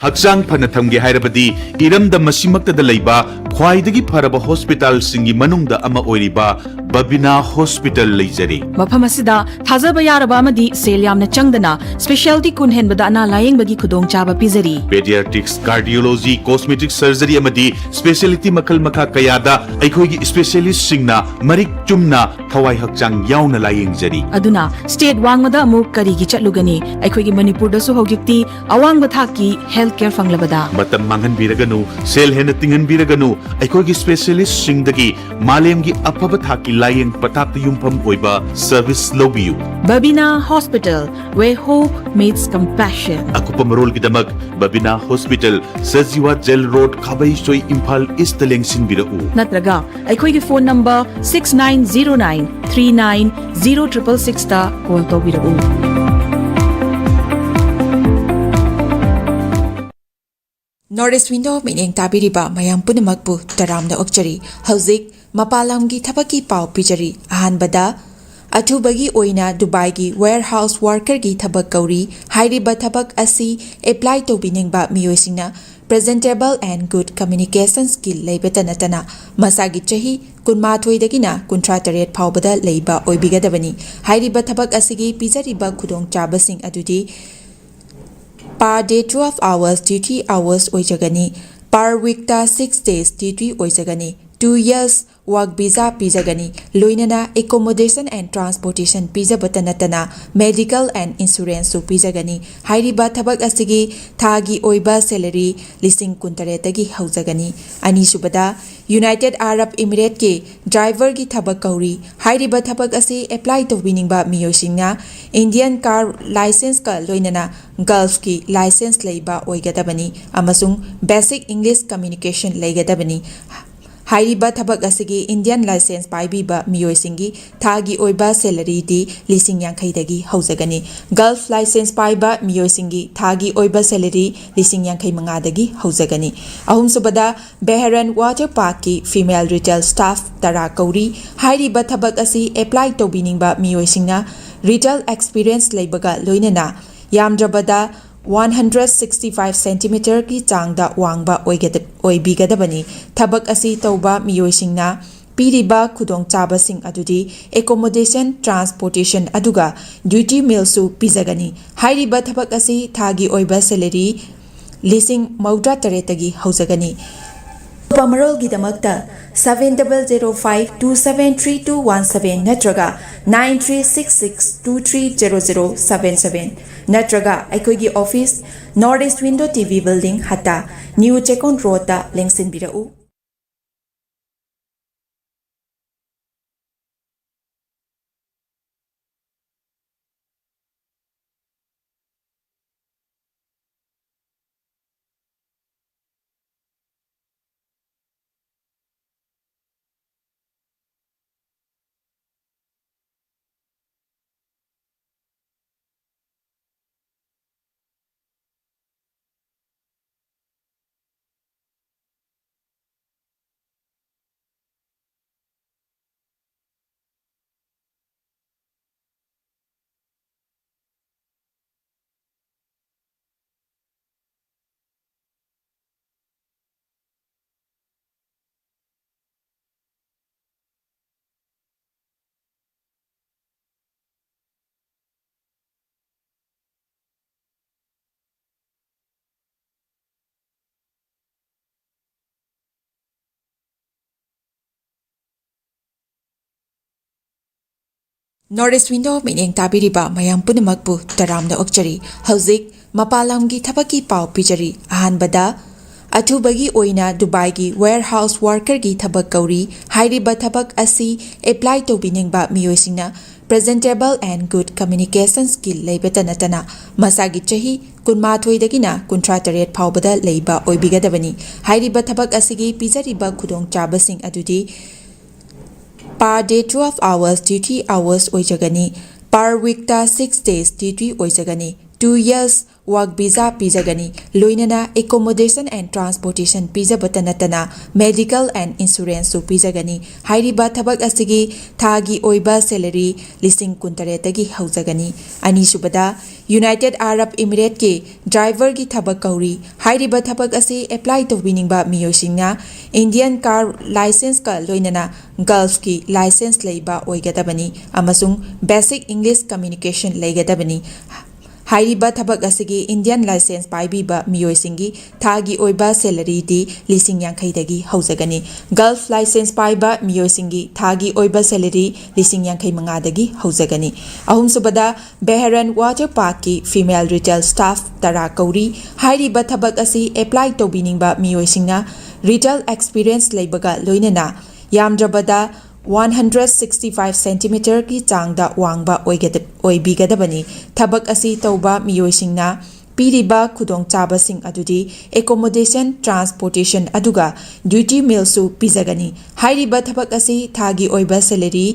C: Haksang panatamge hairabadi iramda masimaktada leiba khwaidagi pharaba hospital singi manungda ama oiriba Babina Hospital leijari
D: mafam asida thajaba yaraba amadi sel yamna changdana specialty kun henbada ana layeng bagi khudong chaba pizari
C: pediatrics cardiology cosmetic surgery amadi specialty makal makha kayada aikhoigi specialist singna marik chumna thawai hakchang yauna layeng jari
D: aduna state wangmada amuk kari gi chatlugani aikhoigi manipur da su hojikti awang bathaki healthcare fanglabada
C: matam mangan biraganu sel hena tingan biraganu aikhoigi specialist singdagi malemgi apaba thaki layeng patak yumpam oiba service lobiu
D: Babina Hospital where hope meets compassion
C: akupa marol gidamak Babina Hospital Sajiwa Jail Road Khabai Soi Imphal East lengsin birau
D: natraga aikhoigi phone number 6909390666 ta call to birau
E: Northeast Window mineng tabiriba mayam punamakpu taramna okchari hauzik mapalamgi thabaki pau pijari ahanbada athubagi oina Dubai gi warehouse worker gi thabak kauri hairiba thabak asi apply to binengba miyoisingna presentable and good communication skill leibeta natana masagi chahi kunma thoidagina kuntra taret phawbada leiba oibigadabani hairiba thabak asigi pijariba khudong chabasing adudi per day 12 hours duty hours oijagani per week ta 6 days duty oijagani 2 years work visa pijagani loinana accommodation and transportation pijabata natana medical and insurance su pijagani hairiba thabak asigi thagi oiba salary lising kuntare tagi haujagani ani subada United Arab Emirates ke driver gi thabak kauri hairiba thabak asi apply to winning ba miyosingna Indian car license ka loinana Gulf ki license leiba oigadabani amasung basic English communication leigadabani ꯍꯥꯏꯔꯤꯕ ꯊꯕꯛ ꯑꯁꯤꯒꯤ Indian licence ꯄꯥꯏꯕꯤꯕ ꯃꯤꯑꯣꯏꯁꯤꯡꯒꯤ ꯊꯥꯒꯤ ꯑꯣꯏꯕ ꯁꯦꯂꯔꯤꯗꯤ 50,000 ꯗꯒꯤ ꯍꯧꯖꯒꯅꯤ꯫ Golf licence ꯄꯥꯏꯕ ꯃꯤꯑꯣꯏꯁꯤꯡꯒꯤ ꯊꯥꯒꯤ ꯑꯣꯏꯕ ꯁꯦꯂꯔꯤ 55,000 ꯗꯒꯤ ꯍꯧꯖꯒꯅꯤ꯫ ꯑꯍꯨꯝꯁꯨꯕꯗ ꯕꯦꯍꯔꯟ ꯋꯥꯇꯔ ꯄꯥर्कꯀꯤ ꯐꯤꯃꯦꯜ ꯔꯤꯇꯦꯜ ꯁ꯭ꯇꯥꯐ 10 ꯀꯧꯔꯤ꯫ ꯍꯥꯏꯔꯤꯕ ꯊꯕꯛ ꯑꯁꯤ ꯑꯦꯄ꯭ꯂꯥꯏ ꯇꯧꯕꯤꯅꯤꯡꯕ ꯃꯤꯑꯣꯏꯁꯤꯡꯅ ꯔꯤꯇꯦꯜ ꯑꯦꯛꯁꯄꯤꯔꯤꯌꯦꯟꯁ ꯂꯩꯕꯒ ꯂꯣꯏꯅꯅ ꯌꯥꯝꯗ꯭ꯔꯕꯗ 165 ꯁꯦꯟꯇꯤꯃꯤꯇꯔꯒꯤ ꯆꯥꯡꯗ ꯋꯥꯡꯕ ꯑꯣꯏꯕꯤꯒꯗꯕꯅꯤ꯫ ꯊꯕꯛ ꯑꯁꯤ ꯇꯧꯕ ꯃꯤꯑꯣꯏꯁꯤꯡꯅ ꯄꯤꯔꯤꯕ ꯈꯨꯗꯣꯡꯆꯥꯕꯁꯤꯡ ꯑꯗꯨꯗꯤ ꯑꯦꯀꯣꯃꯣꯗꯦꯁꯟ, ꯇ꯭ꯔꯥꯟꯁꯄꯣꯔꯇꯦꯁꯟ ꯑꯗꯨꯒ ꯗ꯭ꯌꯨꯇꯤ ꯃꯤꯜꯁꯨ ꯄꯤꯖꯒꯅꯤ꯫ ꯍꯥꯏꯔꯤꯕ ꯊꯕꯛ ꯑꯁꯤ ꯊꯥꯒꯤ ꯑꯣꯏꯕ ꯁꯦꯂꯔꯤ 68,000 ꯗꯒꯤ ꯍꯧꯖꯒꯅꯤ꯫ ꯑꯀꯨꯞꯄ ꯃꯔꯣꯜꯒꯤꯗꯃꯛꯇ 7005273217 ꯅꯠꯇ꯭ꯔꯒ 9366230077 ꯅꯠꯇ꯭ꯔꯒ ꯑꯩꯈꯣꯏꯒꯤ office north east window TV building ꯍꯠꯇꯥ ꯅ꯭ꯌꯨ ꯆꯦꯀꯣꯟ ꯔꯣꯗꯇ ꯂꯦꯡꯁꯤꯟꯕꯤꯔꯛꯎ꯫ ꯅꯣꯔꯠ ꯏꯁꯠ ꯋꯤꯟꯗꯣ ꯃꯤꯠꯌꯦꯡ ꯇꯥꯕꯤꯔꯤꯕ ꯃꯌꯥꯝ ꯄꯨꯝꯅꯃꯛꯄꯨ ꯇꯔꯥꯝꯅ ꯑꯣꯛꯆꯔꯤ꯫ ꯍꯧꯖꯤꯛ ꯃꯄꯥꯟ ꯂꯝꯒꯤ ꯊꯕꯛꯀꯤ ꯄꯥꯎ ꯄꯤꯖꯔꯤ꯫ ꯑꯍꯥꯟꯕꯗ ꯑꯊꯨꯕꯒꯤ ꯑꯣꯏꯅ ꯗꯨꯕꯥꯏꯒꯤ ꯋꯦꯌꯔꯍꯥꯎꯁ ꯋꯥꯔꯀꯔꯒꯤ ꯊꯕꯛ ꯀꯧꯔꯤ꯫ ꯍꯥꯏꯔꯤꯕ ꯊꯕꯛ ꯑꯁꯤ ꯑꯦꯄ꯭ꯂꯥꯏ ꯇꯧꯕꯤꯅꯤꯡꯕ ꯃꯤꯑꯣꯏꯁꯤꯡꯅ ꯄ꯭ꯔꯖꯦꯟꯇꯦꯕꯜ ꯑꯦꯟ ꯒꯨꯗ ꯀꯝꯃ꯭ꯌꯨꯅꯤꯀꯦꯁꯟ ꯁ꯭ꯀꯤꯜ ꯂꯩꯕꯇ ꯅꯠꯇꯅ ꯃꯁꯥꯒꯤ ꯆꯍꯤ 12ꯗꯒꯤꯅ 38 ꯐꯥꯎꯕꯗ ꯂꯩꯕ ꯑꯣꯏꯕꯤꯒꯗꯕꯅꯤ꯫ ꯍꯥꯏꯔꯤꯕ ꯊꯕꯛ ꯑꯁꯤꯒꯤ ꯄꯤꯖꯔꯤꯕ ꯈꯨꯗꯣꯡꯆꯥꯕꯁꯤꯡ ꯑꯗꯨꯗꯤ per day 12 hours duty hours ꯑꯣꯏꯖꯒꯅꯤ꯫ per weekta 6 days duty ꯑꯣꯏꯖꯒꯅꯤ꯫ 2 years work visa ꯄꯤꯖꯒꯅꯤ꯫ ꯂꯣꯏꯅꯅ accommodation and transportation ꯄꯤꯖꯕꯇ ꯅꯠꯇꯅ medical and insurance ꯁꯨ ꯄꯤꯖꯒꯅꯤ꯫ ꯍꯥꯏꯔꯤꯕ ꯊꯕꯛ ꯑꯁꯤꯒꯤ ꯊꯥꯒꯤ ꯑꯣꯏꯕ ꯁꯦꯂꯔꯤ 63,000 ꯗꯒꯤ ꯍꯧꯖꯒꯅꯤ꯫ ꯑꯅꯤꯁꯨꯕꯗ ꯌꯨꯅꯥꯏꯇꯦꯗ ꯑꯥꯔꯕ ꯏꯃꯤꯔꯦꯠꯀꯤ ꯗ꯭ꯔꯥꯏꯚꯔꯒꯤ ꯊꯕꯛ ꯀꯧꯔꯤ꯫ ꯍꯥꯏꯔꯤꯕ ꯊꯕꯛ ꯑꯁꯤ ꯑꯦꯄ꯭ꯂꯥꯏ ꯇꯧꯕꯤꯅꯤꯡꯕ ꯃꯤꯑꯣꯏꯁꯤꯡꯅ ꯏꯟꯗꯤꯌꯟ ꯀꯥꯔ ꯂꯥꯏꯁꯦꯟꯁꯀ ꯂꯣꯏꯅꯅ ꯒꯜꯐꯀꯤ ꯂꯥꯏꯁꯦꯟꯁ ꯂꯩꯕ ꯑꯣꯏꯒꯗꯕꯅꯤ ꯑꯃꯁꯨꯡ ꯕꯦꯁꯤꯛ ꯏꯪꯂꯤꯁ ꯀꯝꯃ꯭ꯌꯨꯅꯤꯀꯦꯁꯟ ꯂꯩꯒꯗꯕꯅꯤ꯫ ꯍꯥꯏꯔꯤꯕ ꯊꯕꯛ ꯑꯁꯤꯒꯤ ꯏꯟꯗꯤꯌꯟ ꯂꯥꯏꯁꯦꯟꯁ ꯄꯥꯏꯕꯤꯕ ꯃꯤꯑꯣꯏꯁꯤꯡꯒꯤ ꯊꯥꯒꯤ ꯑꯣꯏꯕ ꯁꯦꯂꯔꯤꯗꯤ 50,000 ꯗꯒꯤ ꯍꯧꯖꯒꯅꯤ꯫ ꯒꯜꯐ ꯂꯥꯏꯁꯦꯟꯁ ꯄꯥꯏꯕ ꯃꯤꯑꯣꯏꯁꯤꯡꯒꯤ ꯊꯥꯒꯤ ꯑꯣꯏꯕ ꯁꯦꯂꯔꯤ 55,000 ꯗꯒꯤ ꯍꯧꯖꯒꯅꯤ꯫ ꯑꯍꯨꯝꯁꯨꯕꯗ ꯕꯦꯍꯔꯟ ꯋꯥꯇꯔ ꯄꯥर्कꯀꯤ ꯐꯤꯃꯦꯜ ꯔꯤꯇꯦꯜ ꯁ꯭ꯇꯥꯐ 10 ꯀꯧꯔꯤ꯫ ꯍꯥꯏꯔꯤꯕ ꯊꯕꯛ ꯑꯁꯤ ꯑꯦꯄ꯭ꯂꯥꯏ ꯇꯧꯕꯤꯅꯤꯡꯕ ꯃꯤꯑꯣꯏꯁꯤꯡꯅ ꯔꯤꯇꯦꯜ ꯑꯦꯛꯁꯄꯤꯔꯤꯌꯦꯟꯁ ꯂꯩꯕꯒ ꯂꯣꯏꯅꯅ ꯌꯥꯝꯗ꯭ꯔꯕꯗ 165 ꯁꯦꯟꯇꯤꯃꯤꯇꯔꯒꯤ ꯆꯥꯡꯗ ꯋꯥꯡꯕ ꯑꯣꯏꯕꯤꯒꯗꯕꯅꯤ꯫ ꯊꯕꯛ ꯑꯁꯤ ꯇꯧꯕ ꯃꯤꯑꯣꯏꯁꯤꯡꯅ ꯄꯤꯔꯤꯕ ꯈꯨꯗꯣꯡꯆꯥꯕꯁꯤꯡ ꯑꯗꯨꯗꯤ ꯑꯦꯀꯣꯃꯣꯗꯦꯁꯟ, ꯇ꯭ꯔꯥꯟꯁꯄꯣꯔꯇꯦꯁꯟ ꯑꯗꯨꯒ ꯗ꯭ꯌꯨꯇꯤ ꯃꯤꯜꯁꯨ ꯄꯤꯖꯒꯅꯤ꯫ ꯍꯥꯏꯔꯤꯕ ꯊꯕꯛ ꯑꯁꯤ ꯊꯥꯒꯤ ꯑꯣꯏꯕ ꯁꯦꯂꯔꯤ